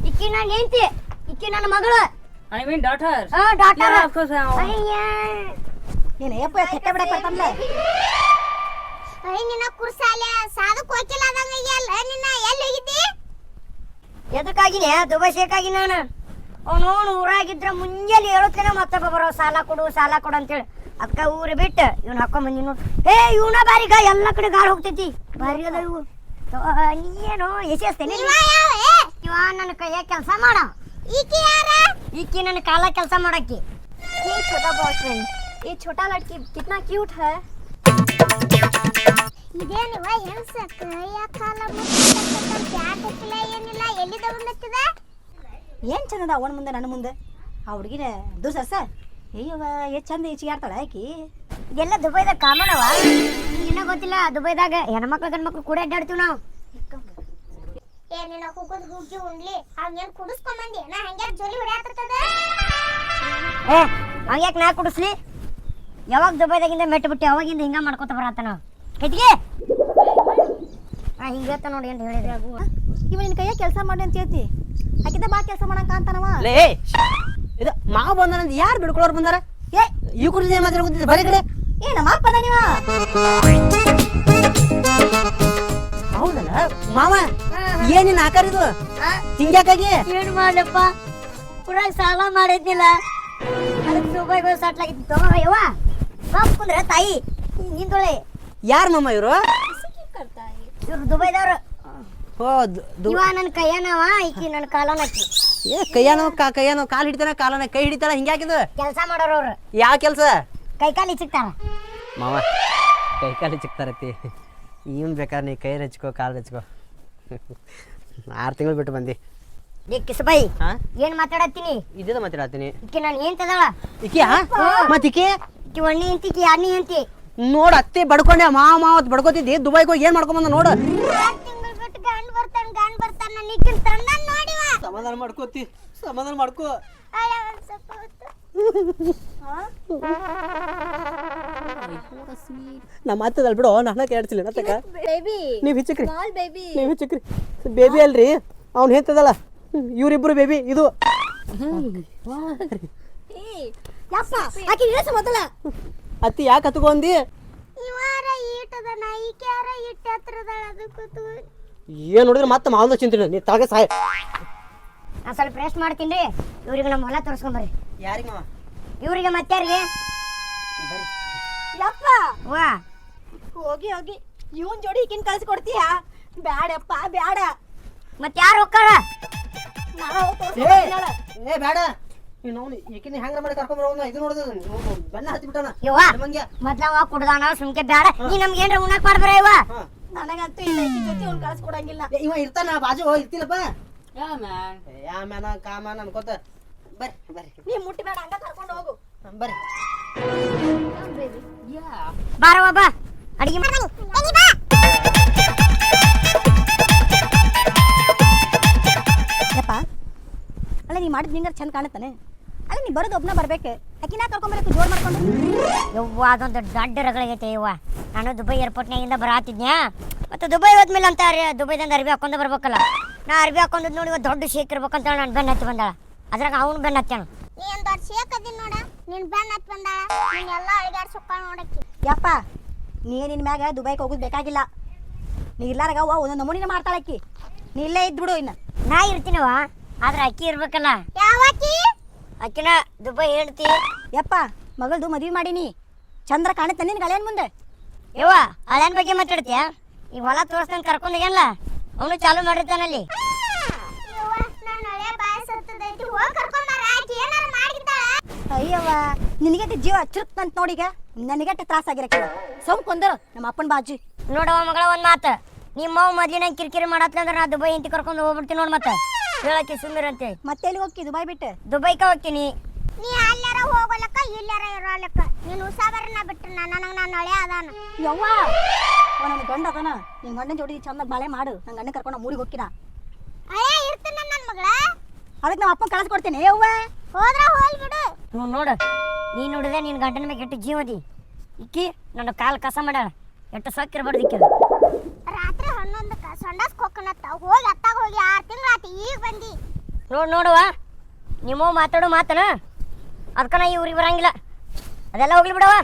ಇಕ್ಕಿ ನಾನು ಹೆಂಡತಿ ಇಕ್ಕಿ ನನ್ನ ಮಗಳು I mean daughter doctor of course ಅಯ್ಯ ನೀನು ಯಪ್ಪ ಕೆಟ್ಟ ಬಿಡಕ್ ಬರ್ತಾನಲ್ಲ ಅಯ್ಯ ನಿನ್ನ ಕುರ್ಸಾಲೆ ಸಾದಕ್ಕೆ ಹೋಗಿಲ್ಲ ಅದಂಗ ಅಲ್ಲ ನಿನ್ನ ಎಲ್ಲಿ ಹೋಗಿದ್ದಿ ಎದಕ್ಕಾಗಿನೇ ದುಬೈ ಶೇಕಾಗಿ ನಾನು ಅವನು ಊರಾಗಿದ್ರ ಮುಂಜಾನೆ ಹೇಳುತ್ತೇನೆ ಮತ್ತೊಬ್ಬ ಬರೋ ಸಾಲ ಕೊಡು ಅಂತೇಳಿ ಅದಕ್ಕ ಊರು ಬಿಟ್ಟು ಇವ್ನ ಹಾಕೊಂಡ್ ಬಂದಿ ನೋಡು ಏ ಇವನ ಬಾರಿಗ ಎಲ್ಲ ಕಡೆ ಗಾಳಿ ಹೋಗ್ತೈತಿ ಬಾರಿ ಅದ ಇವು ನೀನು ಎಸೆಸ್ತೇನೆ ಇವ ನನ್ನ ಕೈಯಾಗ ಕೆಲಸ ಮಾಡ ಈಕಿ ನನ್ನ ಕಾಲ ಕೆಲಸ ಮಾಡಕ್ಕೆ ये छोटा बॉयफ्रेंड ये छोटा लड़की कितना क्यूट है ಇದೇನಿವ ಹೆಂಗ್ಸ ಕೈಯ ಕಾಲ ಮುಟ್ಟಿಲ್ಲ ಏನಿಲ್ಲ ಎಲ್ಲಿದ ಬಂದತ್ತಿದ ಏನ್ ಚಂದದ ಅವನ ಮುಂದೆ ನನ್ನ ಮುಂದೆ ಆ ಹುಡುಗಿನ ದುಸಸ ಅಯ್ಯವ ಎಷ್ಟು ಚಂದ ಈಚೆ ಆಡ್ತಾಳ ಆಕಿ ಇದೆಲ್ಲ ದುಬೈದಾಗ ಕಾಮನ್ ಅವ ನಿನ್ನ ಗೊತ್ತಿಲ್ಲ ದುಬೈದಾಗ ಹೆಣ್ಮಕ್ಳು ಗಂಡ್ಮಕ್ಳು ಕೂಡ ಅಡ್ಡಾಡ್ತೀವಿ ನಾವು ಏನಿನ ಹೋಗೋದು ಹುಗ್ಗಿ ಉಣ್ಲಿ ಹಂಗೇನ್ ಕುಡಿಸ್ಕೊಂಬಂದಿ ನಾ ಹಂಗ್ಯಾಕ ಜೋಲಿ ಹೊಡ್ಯಾತಿರ್ತದ ಏ ಹಂಗ್ಯಾಕ ನಾ ಕುಡಿಸ್ಲಿ ಯಾವಾಗ ದುಬೈದಾಗಿಂದ ಮೆಟ್ಟು ಬಿಟ್ಟು ಅವಾಗಿಂದ ಹಿಂಗ ಮಾಡ್ಕೊತ ಬರತ್ತ ನಾವು ಕೆಟ್ಟಿಗೆ ಹಿಂಗತ್ತ ನೋಡಿ ಅಂತ ಹೇಳಿದ್ರೆ ಇವ ನಿನ್ನ ಕೈಯಾಗ ಕೆಲಸ ಮಾಡಿ ಅಂತ ಹೇಳ್ತಿ ಆಕಿದ ಬಾ ಕೆಲಸ ಮಾಡಂಕ ಅಂತಾನವ ಲೇ ಇದು ಮಾವ ಬಂದಾನಂತ ಯಾರು ಬಿಡ್ಕೊಳ್ಳೋರು ಬಂದಾರ ಏ ಈ ಕುರಿತು ಏನ್ ಮಾತಾಡ್ಕೊತಿದ್ದೆ ಬರೀ ಕಡೆ ಏ ನಮ್ಮ ಅಪ್ಪನ ನೀವ ಹೌದಲ್ಲ ಮಾವ ಏನಿನ್ ಆಕಾರ ಇದು ಹಿಂಗ್ಯಾಕಾಗಿ ಏನು ಮಾಡಪ್ಪ ಊರಾಗ ಸಾಲ ಮಾಡಿದ್ನಿಲ್ಲ ಅದಕ್ಕೆ ದುಬೈಗೆ ಹೋಗಿ ಸಟ್ಲಾಗಿತ್ತು ಯವ್ವ ಕುಂದ್ರೆ ತಾಯಿ ನಿಂದೊಳೆ ಯಾರ ಮಾಮ ಇವರು ಇವ್ರು ದುಬೈದವ್ರು ಓ ಇವ ನನ್ನ ಕೈಯನವ ಈಕಿ ನನ್ನ ಕಾಲನಕ್ಕಿ ಏ ಕೈಯಾನೋ ಕಾಲ್ ಹಿಡಿತಾನ ಕಾಲನ ಕೈ ಹಿಡಿತಾನ ಹಿಂಗ್ಯಾಕಿದು ಕೆಲಸ ಮಾಡೋರು ಅವ್ರು ಯಾವ ಕೆಲಸ ಕೈ ಕಾಲು ಸಿಗ್ತಾರ ಮಾವ ಕೈ ಕಾಲು ಚಿಕ್ತಾರತಿ ಇವನ್ ಬೇಕಾದ್ರೆ ನೀ ಕೈ ರಚ್ಕೋ ಕಾಲು ರಚ್ಕೋ 6 ತಿಂಗಳು ಬಿಟ್ಟು ಬಂದಿ ಕಿಸಬೈ ಹಾ ಏನ್ ಮಾತಾಡತ್ತೀನಿ ಇದ್ದ ಮಾತಾಡತ್ತೀನಿ ಈಕಿ ನಾನು ಏನ್ ತದಳ ಇಕಿ ಮತ್ ಇಕಿ ಈಕಿ ಒಣ್ಣಿ ಅಂತಿ ಈಕಿ ಯಾರ್ನಿ ಅಂತಿ ನೋಡ್ ಅತ್ತೆ ಬಡ್ಕೊಂಡೆ ಮಾವ ಮಾವತ್ ಬಡ್ಕೋತಿದ್ದಿ ದುಬೈಗೆ ಹೋಗಿ ಏನ್ ಮಾಡ್ಕೊಂಡ್ ಬಂದ ನೋಡು 6 ತಿಂಗಳು ಬಿಟ್ಟು ಗಂಡ್ ಬರ್ತಾನ ನನಗಿನ್ ತಂದ ನೋಡಿವ ಸಮಾಧಾನ ಮಾಡ್ಕೋ ಅಯ್ಯ ಒಂದ್ ಸ್ವಲ್ಪ ಹೊತ್ತು. ನಮ್ಮ ಮಾತದಲ್ ಬಿಡು ನನ್ನ ಕೇಳ್ತಿಲ್ಲ ನತಕ ಬೇಬಿ ನೀವ್ ಹಿಚ್ಚಕ್ರಿ ಸ್ಮಾಲ್ ಬೇಬಿ ನೀವ್ ಹಿಚ್ಚಕ್ರಿ ಬೇಬಿ ಅಲ್ರಿ ಅವ್ನು ಹೇಳ್ತದಲ್ಲ ಇವ್ರಿಬ್ರು ಬೇಬಿ ಇದು ಯಪ್ಪ ಆಕಿ ಇಳಿಸ ಮೊದಲ ಅತ್ತಿ ಯಾಕೆ ಹತ್ಕೊಂಡಿ ಇವಾರ ಈಟದ ನಾಯಿಕ್ಯಾರ ಇಟ್ಟ ಹತ್ರದಳ ಅದು ಕೂತು ಏನ್ ನೋಡಿದ್ರೆ ಮತ್ತೆ ಮಾವದ ಚಿಂತೆ ನೀ ತಳಗ ಸಾಯ ನಾ ಸ್ವಲ್ಪ ರೆಸ್ಟ್ ಮಾಡ್ತೀನಿ ಇವ್ರಿಗೆ ನಮ್ಮ ಹೊಲ ತೋರಿಸ್ಕೊಂಬರ್ರಿ ಯಾರಿಗೆ ಮಾವ ಇವ್ರಿಗೆ ಮತ್ತಾರಿಗೆ ಯಪ್ಪ ವಾ ಹೋಗಿ ಇವನ್ ಜೋಡಿ ಈಕಿನ್ ಕಳ್ಸಿ ಕೊಡ್ತೀಯ ಬ್ಯಾಡಪ್ಪ ಬ್ಯಾಡ ಮತ್ ಯಾರು ಹೋಗ್ತಾರ ಏ ಬೇಡ ನೀನು ಈಕಿನ ಹೆಂಗ್ರ ಮಾಡಿ ಕರ್ಕೊಂಬರೋನ ಇದು ನೋಡಿದ ಬೆನ್ನ ಹತ್ತಿ ಬಿಟ್ಟಾನ ಯವ್ವ ಮೊದ್ಲವ ಕುಡ್ದಾನ ಸುಮ್ಕೆ ಬ್ಯಾಡ ನೀ ನಮ್ಗೆ ಏನ್ರ ಉಣ್ಣಕ್ ಮಾಡ್ಬರ ಇವ ನನಗಂತೂ ಇಲ್ಲ ಈಕಿನ್ ಜೊತೆ ಅವ್ನ್ ಕಳ್ಸಿ ಕೊಡಂಗಿಲ್ಲ ಇವ ಇರ್ತಾನ ಬಾಜು ಇರ್ತಿಲ್ಲಪ್ಪ ಯಾ ಮ್ಯಾನ್ ಯಾಮ್ಯಾನ ಕಾಮನ ಅನ್ಕೋತ ಬರ್ರಿ ನೀ ಮುಟ್ಟಿ ಬೇಡ ಹಂಗ ಕರ್ಕೊಂಡು ಹೋಗು ಬರ್ರಿ ಯಾ ಬಾರವ್ವ ಬಾ ಅಡಿಗೆ ಮಾಡಿ ಯಪ್ಪ ಅಲ್ಲ ನೀ ಮಾಡಿದ್ ನಿಂಗಾರ ಚಂದ ಕಾಣುತ್ತಾನೆ ಅಲ್ಲ ನೀ ಬರೋದು ಒಬ್ನ ಬರ್ಬೇಕು ಆಕಿನ ಕರ್ಕೊಂಬರಕ್ಕೆ ಜೋರ್ ಮಾಡ್ಕೊಂಡು ಯವ್ವ ಅದೊಂದು ದೊಡ್ಡ ರಗಳಾಗೈತೆ ಯವ್ವ ನಾನು ದುಬೈ ಏರ್ಪೋರ್ಟ್ನಾಗಿಂದ ಬರಾತಿದ್ನ್ಯಾ ಮತ್ತೆ ದುಬೈ ಹೋದ್ಮೇಲೆ ಅಂತ ದುಬೈದಿಂದ ಅರ್ಬಿ ಹಾಕೊಂಡು ಬರ್ಬೇಕಲ್ಲ ನಾ ಅರ್ಬಿ ಹಾಕೊಂಡಿದ್ ನೋಡಿ ದೊಡ್ಡ ಶೇಕ್ ಇರ್ಬೇಕಂತ ನಾನು ಬೆನ್ನ ಹತ್ತಿ ಬಂದಾಳ ಅದ್ರಾಗ ಅವ್ನು ಬೆನ್ನ ಹತ್ತಾನ ನೀ ಒಂದು ದೊಡ್ಡ ಶೇಕ್ ಅದಿನ್ ನೋಡ ನೀನ್ ಬೆನ್ನ ಹತ್ತಿ ಬಂದಾಳ ನೀನ್ ಎಲ್ಲ ಅಳಿಗಾಡ್ ಸುಕ್ಕ ನೋಡಕ್ಕೆ ಯಪ್ಪ ನೀ ನಿನ್ ಮ್ಯಾಗ ದುಬೈಗೆ ಹೋಗೋದು ಬೇಕಾಗಿಲ್ಲ ನೀ ಇಲ್ಲಾರಾಗ ಅವ್ವ ಒಂದೊಂದು ನಮೂನಿನ ಮಾಡ್ತಾಳಕ್ಕಿ ನೀ ಇಲ್ಲೇ ಇದ್ಬಿಡು ಇನ್ನ ನಾ ಇರ್ತೀನವ ಆದ್ರೆ ಅಕ್ಕಿ ಇರ್ಬೇಕಲ್ಲ ಯಾವಕ್ಕಿ ಅಕ್ಕಿನ ದುಬೈ ಹೇಳ್ತಿ ಯಪ್ಪ ಮಗಳದು ಮದ್ವಿ ಮಾಡೀನಿ ಚಂದ್ರ ಕಾಣುತ್ತೆ ನಿನ್ ಗಳೇನ್ ಮುಂದೆ ಯವ್ವ ಹಳೆನ್ ಬಗ್ಗೆ ಮಾತಾಡ್ತೀಯ ಈ ಹೊಲ ತೋರಿಸ್ದಂಗೆ ಕರ್ಕೊಂಡೋಗ್ಯಲ್ಲ ಅವನು ಚಾಲು ಮಾಡಿರ್ತಾನಲ್ಲಿ ಅಯ್ಯವ್ವ ನಿನಗೆಟ್ಟು ಜೀವ ಹಚ್ಚಿರುತ್ತಂತ ನೋಡೀಗ ನನಗೆಟ್ಟು ತ್ರಾಸ ಆಗಿರಕ್ಕೆ ಸೋಮ್ಕೊಂದರು ನಮ್ಮ ಅಪ್ಪನ ಬಾಜಿ ನೋಡವ ಮಗಳ ಒಂದ್ ಮಾತು ನಿಮ್ಮ ಮೊದ್ಲಿನ ಕಿರಿಕಿರಿ ಮಾಡತ್ಲಂದ್ರ ನಾ ದುಬೈ ಇಂತಿ ಕರ್ಕೊಂಡು ಹೋಗ್ಬಿಡ್ತೀನಿ ನೋಡ್ ಮತ್ತೆ ಹೇಳಕ್ಕೆ ಸುಮ್ಮಿರಂತೆ ಮತ್ತೆ ಎಲ್ಲಿ ಹೋಗಿ ದುಬೈ ಬಿಟ್ಟು ದುಬೈಕ ಹೋಗ್ತೀನಿ ನೀ ಅಲ್ಲಾರ ಹೋಗಲಕ್ಕ ಇಲ್ಲಾರ ಇರೋಲಕ್ಕ ನೀನು ಉಸಾಬರನ್ನ ಬಿಟ್ರೆ ನನಗೆ ನಾನು ಹಳೆ ಅದಾನ ಯವ್ವ ನನ್ನ ಗಂಡ ಅದಾನ ನಿನ್ ಗಂಡನ ಜೋಡಿ ಚಂದ ಬಾಳೆ ಮಾಡು ನನ್ನ ಗಂಡ ಕರ್ಕೊಂಡು ಊರಿಗೆ ಹೋಗ್ತೀನ ಹಳೆ ಇರ್ತೀನಿ ನನ್ನ ಮಗಳ ಅದಕ್ಕೆ ನಮ್ಮ ಅಪ್ಪನ ಕಳಿಸ್ಕೊಡ್ತೇನೆ ಯವ್ವ ಹೋದ್ರ ಹೋಲ್ ಬಿಡು ನೋಡು ನೀ ನೋಡಿದ್ರೆ ನಿನ್ ಗಂಡನ ಮೇಲೆ ಕೆಟ್ಟು ಜೀವದಿ ಇಕ್ಕಿ ನನ್ನ ಕಾಲ್ ಕಸ ಮಾಡ್ಯಾಳ ಎಷ್ಟು ಸೊಕ್ಕಿರ್ಬಾರ್ದು ಇಕ್ಕಿದ ರಾತ್ರಿ 11ಕ್ಕೆ ಸಂಡಾಸ್ ಕೊಕ್ಕನತ್ತ ಹೋಗಿ ಅತ್ತಾಗ ಹೋಗಿ 6 ತಿಂಗಳಾತಿ ಈಗ ಬಂದಿ ನೋಡುವ ನಿಮ್ಮ ಮಾತಾಡೋ ಮಾತನ ಅದಕ್ಕ ನಾ ಇವ್ರಿಗೆ ಬರಂಗಿಲ್ಲ ಅದೆಲ್ಲ ಹೋಗ್ಲಿ ಬಿಡವ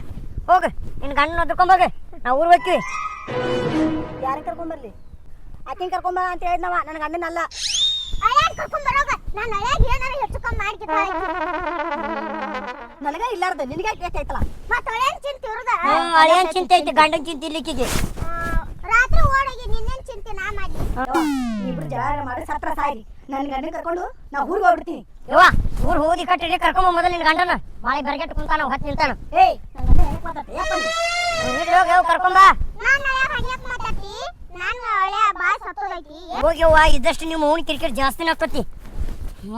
ಹೋಗ ನಿನ್ ಗಂಡನ ಹೊತ್ಕೊಂಬೋಗ ನಾವು ಊರಿಗೆ ಹೋಗ್ತೀವಿ ಯಾರನ್ನ ಕರ್ಕೊಂಬರ್ಲಿ ಆಕಿನ ಕರ್ಕೊಂಬ ಅಂತ ಹೇಳಿದ್ನವ ನನ್ನ ಗಂಡನಲ್ಲ ಹಳ್ಯಾಗ ಕರ್ಕೊಂಬರೋಗ ನಾನು ಹಳ್ಯಾಗ ಏನಾರ ಹೆಚ್ಚು ಕಮ್ಮಿ ಮಾಡ್ಕಿದ್ದೆ ನನಗ ಇಲ್ಲಾರ್ದ ನಿನಗೆ ಯಾಕೈತಲ್ಲ ಮತ್ತೆ ಹಳ್ಯಾನ ಚಿಂತೆ ಇರುದ ಹಳ್ಯಾನ ಚಿಂತೆ ಐತಿ ಗಂಡನ ಚಿಂತೆ ಇಲ್ಲಿಕ್ಕಿಗೆ ರಾತ್ರಿ ಓಡೋಗಿ ನಿನ್ನೇನ್ ಚಿಂತೆ ನಾ ಮಾಡಿ ಇಬ್ರು ಜಗಳ ಮಾಡಿ ಸತ್ರ ಸಾಯಿ ನನ್ನ ಗಂಡನ ಕರ್ಕೊಂಡು ನಾ ಊರಿಗೆ ಹೋಗ್ಬಿಡ್ತೀನಿ ಯವ್ವ ಊರ್ ಹೋಗಿ ಕಟ್ಟಿಡಿ ಕರ್ಕೊಂಬ ಮೊದಲು ನಿನ್ ಗಂಡನ ಬಾಳೆ ಬರ್ಗೆಟ್ ಕುಂತಾನ ಹೊತ್ತು ನಿಲ್ತಾನ ಏಯ್ ನನ್ನ ಗಂಡ ಹೇಗೆ ಮಾತಾಡ್ತೆ ಯಪ್ಪ ಕರ್ಕೊಂಬ ಹೋಗ್ಯವ್ವ ಇದ್ದಷ್ಟು ನಿಮ್ಮ ಓಣಿ ಕಿರಿಕಿರಿ ಜಾಸ್ತಿನ ಆಗ್ತತಿ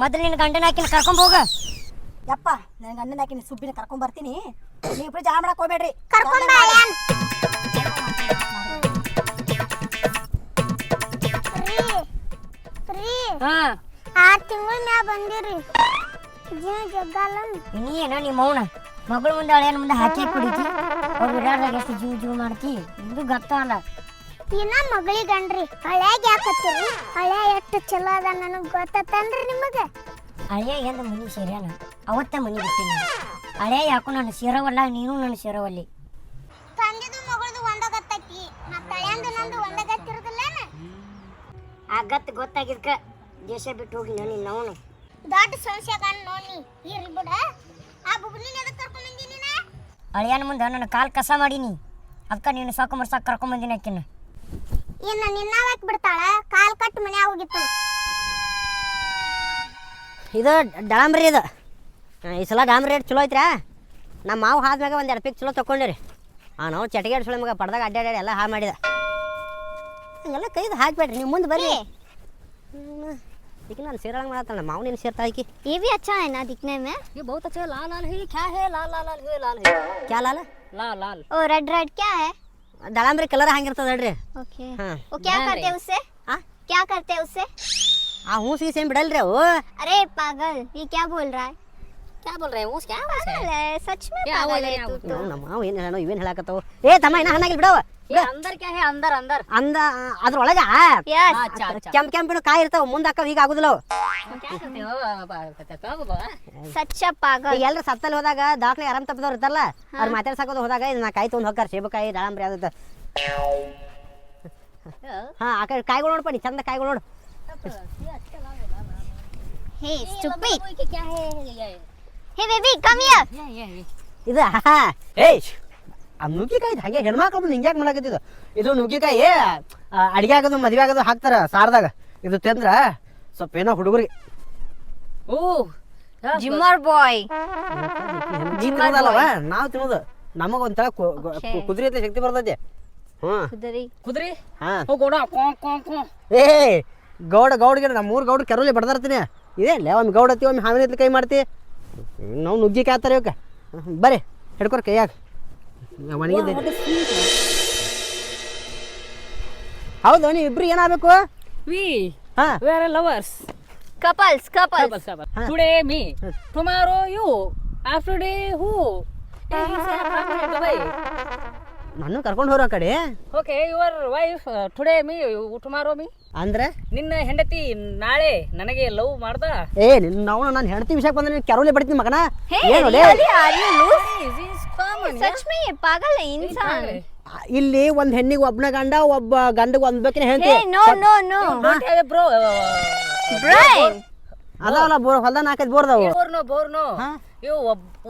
ಮೊದಲು ನಿನ್ನ ಗಂಡನ ಹಾಕಿನ ಕರ್ಕೊಂಡ್ ಹೋಗ ಯಪ್ಪ ನನ್ನ ಗಂಡನ ಹಾಕಿನ ಸುಬ್ಬಿನ ಕರ್ಕೊಂಡ್ ಬರ್ತೀನಿ ನೀವು ಇಬ್ರು ಜಗಳ ಮಾಡಕ್ ಹೋಗ್ಬೇಡ್ರಿ ಕರ್ಕೊಂಡ್ ಹಾ 6 ತಿಂಗಳ ಮ್ಯಾಲ ಬಂದಿರಿ ನೀನ ನಿಮ್ಮ ಮೌನ ಮಗಳು ಮುಂದೆ ಹಳೆಯನ ಮುಂದೆ ಹಾಕಿ ಕುಡಿತಿ ಅವ್ರು ವಿರಾಡ್ದಾಗ ಎಷ್ಟು ಜೀವ ಮಾಡ್ತಿ ಇದು ಗೊತ್ತಲ್ಲ ಇನ್ನ ಮಗಳಿಗನ್ರಿ ಹಳ್ಯಾಗ ಯಾಕತ್ತೀರಿ ಹಳ್ಯಾ ಎಷ್ಟು ಚಲೋ ಅದ ನನಗೆ ಗೊತ್ತತ್ತನ್ರಿ ನಿಮಗೆ ಹಳ್ಯಾ ಎಂದ ಮನಿ ಸೇರ್ಯಾನ ಅವತ್ತ ಮನಿ ಬಿಟ್ಟಿನಿ ಹಳ್ಯಾ ಯಾಕೋ ನಾನು ಸೇರವಲ್ಲ ನೀನು ನಾನು ಸೇರವಲ್ಲಿ ತಂದಿದ್ದು ಮಗಳದು ಒಂದಾಗತ್ತೈತಿ ಮತ್ತೆ ಹಳ್ಯಾಂದು ನಂದು ಒಂದಾಗತ್ತಿರೋದಿಲ್ಲೇನ ಆಗತ್ ಗೊತ್ತಾಗಿದ್ಕ ದೇಶ ಬಿಟ್ಟು ಹೋಗಿ ನಾನು ಅವನು ದೊಡ್ಡ ಸಂಶಯಗಾನ ನೋಡಿ ಇರ್ಲಿ ಬಿಡ ಆ ಬುಬ್ನಿನ ಎದಕ್ಕೆ ಕರ್ಕೊಂಡ್ ಬಂದಿ ನೀನ ಹಳ್ಯಾನ ಮುಂದೆ ನನ್ನ ಕಾಲ್ ಕಸ ಮಾಡೀನಿ ಅದಕ್ಕೆ ನೀನು ಸಾಕು ಮರ್ಸಾಕ್ ಕರ್ಕೊಂಡ್ ಬಂದಿನ ಆಕಿನ ಇನ್ನು ನಿನ್ನಾವಕ್ ಬಿಡ್ತಾಳ ಕಾಲ್ ಕಟ್ಟು ಮನ್ಯಾಗ ಹೋಗಿತ್ತು ಇದು ಡಾಂಬ್ರಿ ಇದು ಈ ಸಲ ಡಾಂಬ್ರಿ ರೇಟ್ ಚಲೋ ಐತ್ರಾ ನಮ್ಮ ಮಾವು ಹಾದ್ಮ್ಯಾಗ ಒಂದು 2 ಪೀಕ್ ಚಲೋ ತೊಗೊಂಡಿರಿ ನಾವು ಚಟಗೇಡ್ ಸುಳಿ ಮಗ ಪಡ್ದಾಗ ಅಡ್ಡಾಡಿ ಎಲ್ಲ ಹಾಳು ಮಾಡಿದ ಹಂಗೆಲ್ಲ ಕೈದು ಹಾಕ್ಬೇಡ್ರಿ ನೀವು ಮುಂದೆ ಬರ್ರಿ ಈಗ ನಾನು ಸೇರಳಂಗೆ ಮಾಡತ್ತಲ್ಲ ಮಾವು ನೀನು ಸೇರ್ತಾ ಆಕಿ ये भी अच्छा है ना दिखने में ये बहुत अच्छा लाल लाल है क्या है लाल लाल लाल है लाल है क्या लाल लाल लाल ओ रेड रेड क्या है ಡಾಂಬ್ರಿ ಕಲರ್ ಹಂಗಿರ್ತದ ಹೇಳ್ರಿ ओके ಹಾಂ वो क्या करते हैं उससे ಹಾಂ क्या करते हैं उससे? ಆ ಹೂಸಿಗೆ ಸೇಮ್ ಬಿಡಲ್ರಿ ಅವು अरे पागल, ये क्या बोल रहा है? क्या बोल रहे हैं क्या पागल है, सच में क्या पागल बोल रहे है हैं तू तो। ನಮ್ಮ ಮಾವ ಏನ್ ಹೇಳೋ ಇವೇನ್ ಹೇಳಕತ್ತಾವ ಏ ತಮ್ಮ ಇನ್ನ ಹಣ್ಣಾಗಿಲ್ ಬಿಡವ अंदर क्या है अंदर अंदर ಅಂದ ಅದ್ರೊಳಗ Yes. अच्छा अच्छा ಕೆಂಪಿನ ಕಾಯಿ ಇರ್ತಾವ ಮುಂದ ಅಕ್ಕ ಈಗ ಆಗುದಿಲ್ಲ ಅವು क्या करते हो बाबा सच्चा पागल। ಈಗ ಎಲ್ರು ಸತ್ತಲ್ಲಿ ಹೋದಾಗ ದಾಖಲೆ ಆರಾಮ್ ತಪ್ಪದವ್ರು ಇರ್ತಾರಲ್ಲ ಅವ್ರು ಮಾತಾಡ್ಸಕೋದು ಹೋದಾಗ ಇದನ್ನ ಕಾಯಿ ತೊಗೊಂಡು ಹೋಗ್ತಾರ ಸೇಬಕಾಯಿ ದಾಳಂಬ್ರಿ ಅದ ಹಾ ಆ ಕಡೆ ಕಾಯಿಗಳು ನೋಡ್ಪ ನೀ ಚಂದ ಕಾಯಿಗಳು ನೋಡು Hey, stupid. क्या है Hey baby, come here. ಇದ ಏಯ್ ಆ ನುಗ್ಗಿಕಾಯಿ ಹಾಗೆ ಹೆಣ್ಮಕ್ಳು ಬಂದು ಹಿಂಗ್ಯಾಕೆ ಮಾಡಕತ್ತಿದ ಇದು ನುಗ್ಗಿಕಾಯಿ ಅಡಿಗೆ ಆಗೋದು ಮದ್ವೆ ಆಗೋದು ಹಾಕ್ತಾರ ಸಾರದಾಗ ಇದು ತಿಂದ್ರ ಸ್ವಲ್ಪ ಏನೋ ಹುಡುಗರಿಗೆ ओह Jimmer boy. ತಿನ್ನೋದಲ್ಲವ ನಾವು ತಿನ್ನೋದು ನಮಗ ಒಂಥರ ಕುದುರೆ ಐತೆ ಶಕ್ತಿ ಬರ್ತೈತಿ ಹ್ಮ್ कुदरी ಹಾ हो गोड़ा कौन ಏ ಗೌಡ್ಗೆ ನಮ್ಮ ಮೂರು ಗೌಡ್ರು ಕೆರವಲ್ಲಿ ಬಡ್ದಾರ್ತೀನಿ ಇದೇ ಒಮ್ಮೆ ಗೌಡ ಹತ್ತಿ ಒಮ್ಮೆ ಹಾವಿನ ಕೈ ಮಾಡ್ತಿ ನಾವು ನುಗ್ಗಿಕಾಯಿ ಆತಾರ ಇವಕ್ಕೆ ಬರ್ರಿ ಹಿಡ್ಕೊರ್ ಕೈಯಾಗ ಒಣಗಿದ್ದೈತಿ ಹೌದು ನೀವು ಇಬ್ರು ಏನಾಗಬೇಕು we ಹಾ we are lovers Couples. Huh. today me tomorrow you after day who hey he's from Dubai ನನ್ನ ಕರ್ಕೊಂಡು ಹೋರೋ ಆ ಕಡೆ okay your wife today me tomorrow me ಅಂದ್ರೆ ನಿನ್ನ ಹೆಂಡತಿ ನಾಳೆ ನನಗೆ ಲವ್ ಮಾಡ್ದ ಏ ನಾವು ನಾನು ಹೆಂಡತಿ ವಿಷಯಕ್ಕೆ ಬಂದ್ರೆ ನೀನು ಕೆರವಲ್ಲಿ ಬಡ್ತೀನಿ ಮಗನ Hey, ಏನು ಲೇ? really? Are you loose? This is common सच में ये पागल है इंसान. ಇಲ್ಲಿ ಒಂದ್ ಹೆಣ್ಣಿಗೆ ಒಬ್ಬನ ಗಂಡ ಒಬ್ಬ ಗಂಡಗೆ ಒಂದ್ ಬೇಕಿನ ಹೇಳ್ತಿ Hey, no. don't have a bro Brian. ಅದಾವಲ್ಲ ಹೊಲ್ದ ನಾಲ್ಕೈದು ಬೋರ್ದವು ಬೋರ್ನೋ ಹಾ? ಇವು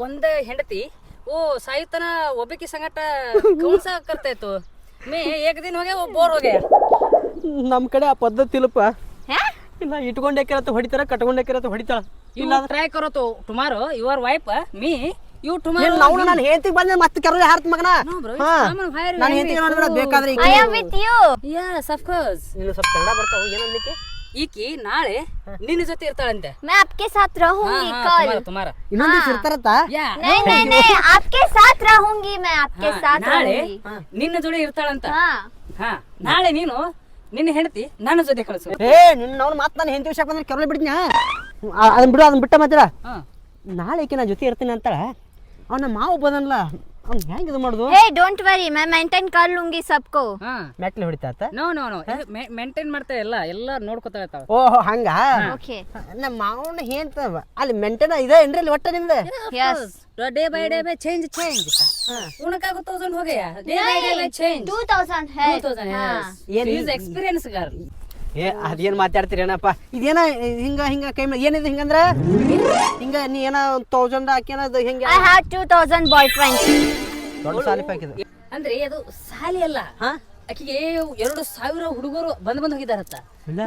ಒಂದ ಹೆಂಡತಿ ಓ ಸಾಯುತನ ಒಬ್ಬಕಿ ಸಂಗಟ ಕೌನ್ಸ करते तो मैं एक दिन हो गया वो बोर हो गया ನಮ್ ಕಡೆ ಆ ಪದ್ಧತಿ ಇಲ್ಲಪ್ಪ हैं? ಇಲ್ಲ ಇಟ್ಕೊಂಡೆ ಕೆರತ ಹೊಡಿತಾರ ಕಟ್ಕೊಂಡೆ ಕೆರತ ಹೊಡಿತಾಳ ಇಲ್ಲ ಟ್ರೈ करो तो tomorrow your wife me you tomorrow ನಾವು ನಾನು ಹೆಂಡತಿಗೆ ಬಂದ್ರೆ ಮತ್ತೆ ಕೆರವಲ್ಲಿ ಹಾರ್ತ ಮಗನ No, bro, ಹಾ it's common. Why are you ನಾನು angry? ಹೆಂಡತಿಗೆ ಮಾಡಿದ್ರೆ ಬೇಕಾದ್ರೆ I am with you. yes of course ನೀನು ಸ್ವಲ್ಪ ಕನ್ನಡ ಬರ್ತಾವು ಏನನ್ಲಿಕ್ಕೆ ಈಕಿ ನಾಳೆ ನಿನ್ನ ಜೊತೆ ಇರ್ತಾಳಂತೆ मैं आपके साथ रहूंगी तुम्हारा कल. तुम्हारा ಇನ್ನೊಂದು ದಿವ್ಸ ಇರ್ತಾರತ್ತ ಯಾ नहीं. आपके साथ रहूंगी मैं. आपके साथ ನಾಳೆ रहूंगी. ನಿನ್ನ ಜೊತೆ ಇರ್ತಾಳಂತ हाँ. ಹಾ ನಾಳೆ ನೀನು ನಿನ್ನ ಹೆಂಡತಿ ನನ್ನ ಜೊತೆ ಕಳಿಸು ಏ ನಿನ್ನ ಅವ್ನು ಮಾತು ನಾನು ಹೆಂಡತಿ ವಿಷಯಕ್ಕೆ ಬಂದ್ರೆ ಕೆರವಲ್ಲಿ ಬಿಡ್ತೀನಿ ಅದನ್ನ ಬಿಡು ಅದನ್ನ ಬಿಟ್ಟ ಮಾತ್ರ ಹಾ ನಾಳೆ ಈಕೆ ನಾ ಜೊತೆ ಇರ್ತೀನಿ ಅಂತಾಳ ಅವನ ಮಾವು ಬಂದನ್ಲ ಅವ್ನು ಹೆಂಗೆ ಇದು ಮಾಡುದು Hey, don't worry. मैं मेंटेन कर लूंगी सबको. ಹಾ ಮೆಟ್ಲಿ ಹೊಡಿತಾತ ನೋ ಮೇಂಟೈನ್ ಮಾಡ್ತಾ ಎಲ್ಲ ನೋಡ್ಕೊತಾ ಇರ್ತಾವ ಓಹೋ ಹಂಗ Okay. ನಮ್ಮ ಮಾವನ ಹೇಳ್ತವ ಅಲ್ಲಿ ಮೆಂಟೇನ ಇದೆ ಏನ್ರಿ ಅಲ್ಲಿ ಒಟ್ಟ ನಿಮ್ದು Yes. डे बाय डे में चेंज उनका को 1000 हो गया डे बाय डे में चेंज 2000 है. 2000 हाँ. ಏನ್ इज एक्सपीरियंस गर्ल ಏ ಅದೇನ್ ಮಾತಾಡ್ತೀರಿ ಏನಪ್ಪ ಇದೇನ ಹಿಂಗ ಕೈ ಮೇಲೆ ಏನಿದೆ ಹಿಂಗಂದ್ರ ಹಿಂಗ ನೀ ಏನ 1000 ಹಾಕ್ಯಾನ ಅದು ಹೆಂಗ I had 2000 boyfriends. ದೊಡ್ಡ ಸಾಲಿ ಪಾಕಿದ ಅಂದ್ರೆ ಅದು ಸಾಲಿ ಅಲ್ಲ ಹಾ ಆಕಿಗೆ 2000 ಹುಡುಗರು ಬಂದ್ ಹೋಗಿದಾರತ್ತ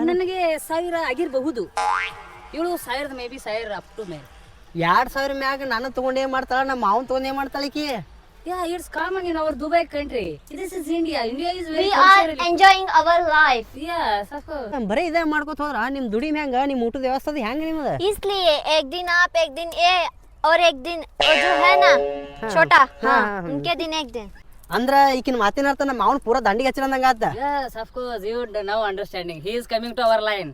ನನಗೆ 1000 ಆಗಿರಬಹುದು ಇವಳು 1000 maybe 1000 up to may 2000 ಮ್ಯಾಗ ನಾನು ತಗೊಂಡ್ ಏನ್ ಮಾಡ್ತಾಳ ನಮ್ಮ ಮಾವನ್ ತಗೊಂಡ್ ಏನ್ ಮಾಡ್ತಾಳ ಈಕಿ yeah it's common in our Dubai country this is India is very We are enjoying our life. yes of course ಬರೀ ಇದೇ ಮಾಡ್ಕೋತ ಹೋದ್ರ ನಿಮ್ ದುಡಿಮ್ ಹೆಂಗ ನಿಮ್ ಊಟದ ವ್ಯವಸ್ಥೆ ಅದು ಹೆಂಗ ನಿಮ್ದ इसलिए एक दिन आप, एक दिन ये, और एक दिन वो जो है ना छोटा, हाँ, उनके दिन एक दिन. ಅಂದ್ರ ಈಕಿನ ಮಾತಿನ ಅರ್ಥ ನಮ್ಮ ಮಾವನ್ ಪೂರಾ ದಂಡಿಗೆ ಹಚ್ಚಿರಂದಂಗ ಆತ yes of course you now understanding he is coming to our line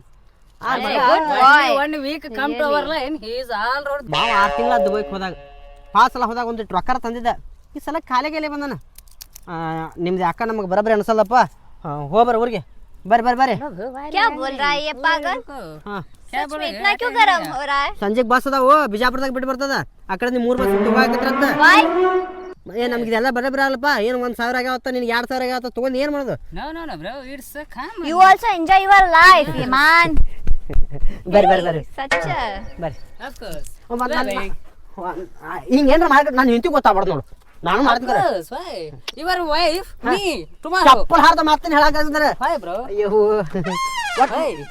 good boy. one week come to our line he is all road ಮಾವ 6 ತಿಂಗಳ ದುಬೈಗೆ ಹೋದಾಗ ಸಲ ಹೋದಾಗ ಒಂದು ಟ್ರಕ್ಕರ್ ತಂದಿದ್ದ ಈ ಸಲ ಖಾಲಿಗೆಲೆ ಬಂದನ ನಿಮ್ದು ಯಾಕ ನಮಗೆ ಬರಬರಿ ಅನ್ಸಲ್ಲಪ್ಪ ಹೋಗ್ಬರ ಊರಿಗೆ ಬರ್ರಿ क्या बोल रहा है ये पागल? ಹಾ सच में इतना क्यों गरम हो रहा है? ಸಂಜೆಗೆ ಬಸ್ ಅದಾವು ಬಿಜಾಪುರದಾಗ ಬಿಟ್ಟು ಬರ್ತದ ಆ ಕಡೆ ನೀವು 3 ಬಸ್ ದುಬೈ ಆಗತ್ತಂತ Why? ಏ ನಮ್ಗೆ ಇದೆಲ್ಲ ಬರಬರಿ ಆಗಲ್ಲಪ್ಪ ಏನು 1000 ಆಗ್ಯಾವತ್ತ ನಿನ್ಗೆ 2000 ಆಗ್ಯಾವತ್ತ ತಗೊಂಡ್ ಏನ್ ಮಾಡೋದು no bro it's common You also enjoy your life, man. ಬರ್ರಿ Such a. ಬರ್ರಿ of course ಹಿಂಗೇನ್ರ ಮಾಡಿ ನಾನು ಹೆಂಡತಿ ಗೊತ್ತಾಗ್ಬಾರ್ದು ನೋಡು ನಾನು ಮಾಡ್ತೀನಿ Yes, why? Your wife, me, tomorrow. ಚಪ್ಪಲ್ ಹಾರ್ದ ಮಾತನ್ನ ಹೇಳಾಕಂದ್ರೆ Why, bro? ಅಯ್ಯೋ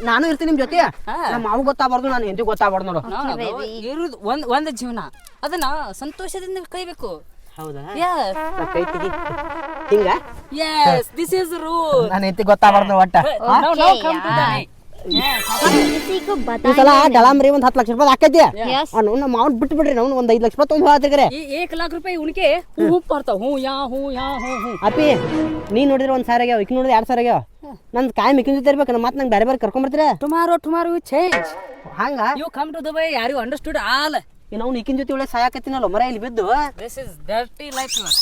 ನಾನು ಇರ್ತೀನಿ ನಿಮ್ ಜೊತೆ ನಮ್ಮ ಮಾವು ಗೊತ್ತಾಗ್ಬಾರ್ದು ನಾನು ಹೆಂಡತಿ ಗೊತ್ತಾಗ್ಬಾರ್ದು ನೋಡು No, bro. ಇರುದು ಒಂದ್ ಜೀವನ ಅದನ್ನ ಸಂತೋಷದಿಂದ ಕೈಬೇಕು ಹೌದಾ Yes. ಕೈ ತೆಗಿ ಹಿಂಗ Yes, this is the rule. ನಾನು ಹೆಂಡತಿ ಗೊತ್ತಾಗ್ಬಾರ್ದು ಒಟ್ಟ Now come to the किसी को ಈ ಸಲ बताएंगे ಡಳಾಂಬ್ರಿ ಒಂದ್ 10 ಲಕ್ಷ ರೂಪಾಯಿ ಹಾಕೈತಿ Yes. ಅವ್ನು ನಮ್ಮ ಮಾವನ್ ಬಿಟ್ಟು ಬಿಡ್ರಿ ನಾವು ಒಂದ್ 5 ಲಕ್ಷ ರೂಪಾಯಿ ತೊಗೊಂಡು ಹೋಗ್ತಿಗ್ರೆ ये 1 लाख रुपए उनके हूँ पड़ता हूँ यहाँ हूँ ಅಪ್ಪಿ ನೀ ನೋಡಿದ್ರೆ 1,000 ಆಗ್ಯಾವ ಈಗ ನೋಡಿದ್ರೆ 2,000 ಆಗ್ಯಾವ ನಂದು ಕಾಯಿ ಮಿಕ್ಕಿನ ಜೊತೆ ಇರ್ಬೇಕು ಮತ್ತೆ ನಂಗೆ ಬೇರೆ ಬೇರೆ ಕರ್ಕೊಂಬರ್ತೀರ tomorrow you change ಹಂಗ you come to Dubai you understood all ಇನ್ನು ಅವ್ನು ಈಕಿನ ಜೊತೆ ಒಳ್ಳೆ ಸಾಯಕತ್ತಿನಲ್ಲ ಮರ ಇಲ್ಲಿ ಬಿದ್ದು this is dirty life yours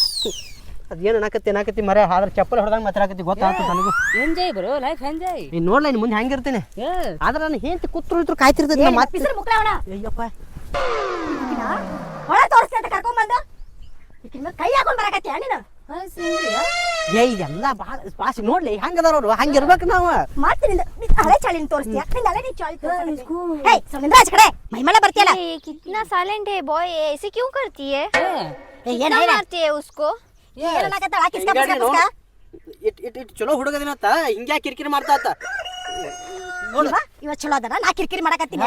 ಅದೇನು ಏನಾಕತ್ತಿ ಮರ ಆದ್ರೆ ಚಪ್ಪಲ್ ಹೊಡೆದಂಗೆ ಮಾತಾಡಕತ್ತಿ ಗೊತ್ತಾಗ್ತದೆ ನನಗೂ enjoy bro life enjoy ನೀನು ನೋಡ್ಲ ಇನ್ನು ಮುಂದೆ ಹೆಂಗಿರ್ತೀನಿ yes ಆದ್ರೆ ನಾನು ಹೆಂಡತಿ ಕೂತ್ರು ಕಾಯ್ತಿರ್ತದೆ ನಮ್ಮ ಮತ್ತೆ ಪಿಸರ್ ಮುಕ್ಳ ಅವನ ಅಯ್ಯಪ್ಪ ಹೊಳ ತೋರಿಸ್ತಿ ಅಂತ ಕರ್ಕೊಂಡ್ ಬಂದ ಕೈ ಹಾಕೊಂಡ್ ಬರಕತ್ತೀಯ ನೀನು ಏ ಇದೆಲ್ಲ ಭಾಳ ನೋಡ್ಲಿ ಹೆಂಗದಾರ ಅವ್ರು ಹಂಗಿರ್ಬೇಕು ನಾವು ಮತ್ತೆ ನಿಂದ ಹಳೆ ಚಾಳಿನ ತೋರಿಸ್ತೀಯ ನಿಂದ ಹಳೆ ನೀ ಚಾಳಿ ಹೇ ಸುಮಿಂದ್ರ ಆಚೆ ಕಡೆ ಮೈಮಳ ಬರ್ತೀಯಲ್ಲ ये कितना साइलेंट है बॉय ऐसे क्यों करती है ಏ ಏನ कितना मारती है उसको ಏನನ್ನಾಗತ್ತಾಳ ಕಿಸ್ಕ ಪಿಸ್ಕ ಪಿಸ್ಕ ಇಟ್ ಚಲೋ ಹುಡುಗದಿನತ್ತ ಹಿಂಗ್ಯಾ ಕಿರಿಕಿರಿ ಮಾಡ್ತಾತ ಇವ ಚಲೋ ಅದನ ನಾ ಕಿರಿಕಿರಿ ಮಾಡಕತ್ತೀನಿ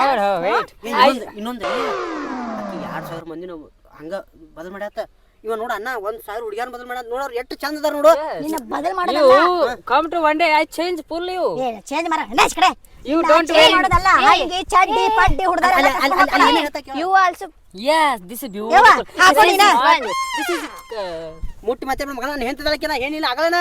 ಇನ್ನೊಂದು 2,000 ಮಂದಿ ನಾವು ಹಂಗ ಬದಲ್ ಮಾಡ್ಯಾತ ಇವ ನೋಡ ಅಣ್ಣ 1,000 ಹುಡುಗಿಯರ್ ಬದಲ್ ಮಾಡ್ಯಾತ ನೋಡೋರು ಎಷ್ಟು ಚಂದ ಅದಾರ ನೋಡು ನಿನ್ನ ಬದಲ್ ಮಾಡೋದಲ್ಲ you come to one day I change full you ಏ ಚೇಂಜ್ ಮಾಡ ಆಚೆ ಕಡೆ You don't ಚೇಂಜ್ ಮಾಡೋದಲ್ಲ ಹಂಗೆ ಚಡ್ಡಿ ಪಡ್ಡಿ ಹುಡುಗರ ಅಲ್ಲಿ ಏನ್ ಹೇಳ್ತಾ ಕೇಳು? You also yes this is ಯವ್ವ, beautiful ಹಾಕೋ ನೀನ. this is ಮುಟ್ಟಿ ಮತ್ತೆ ಮಗ ನಾನು ಹೆಂತದಳಕಿನ ಏನಿಲ್ಲ ಆಗಲನ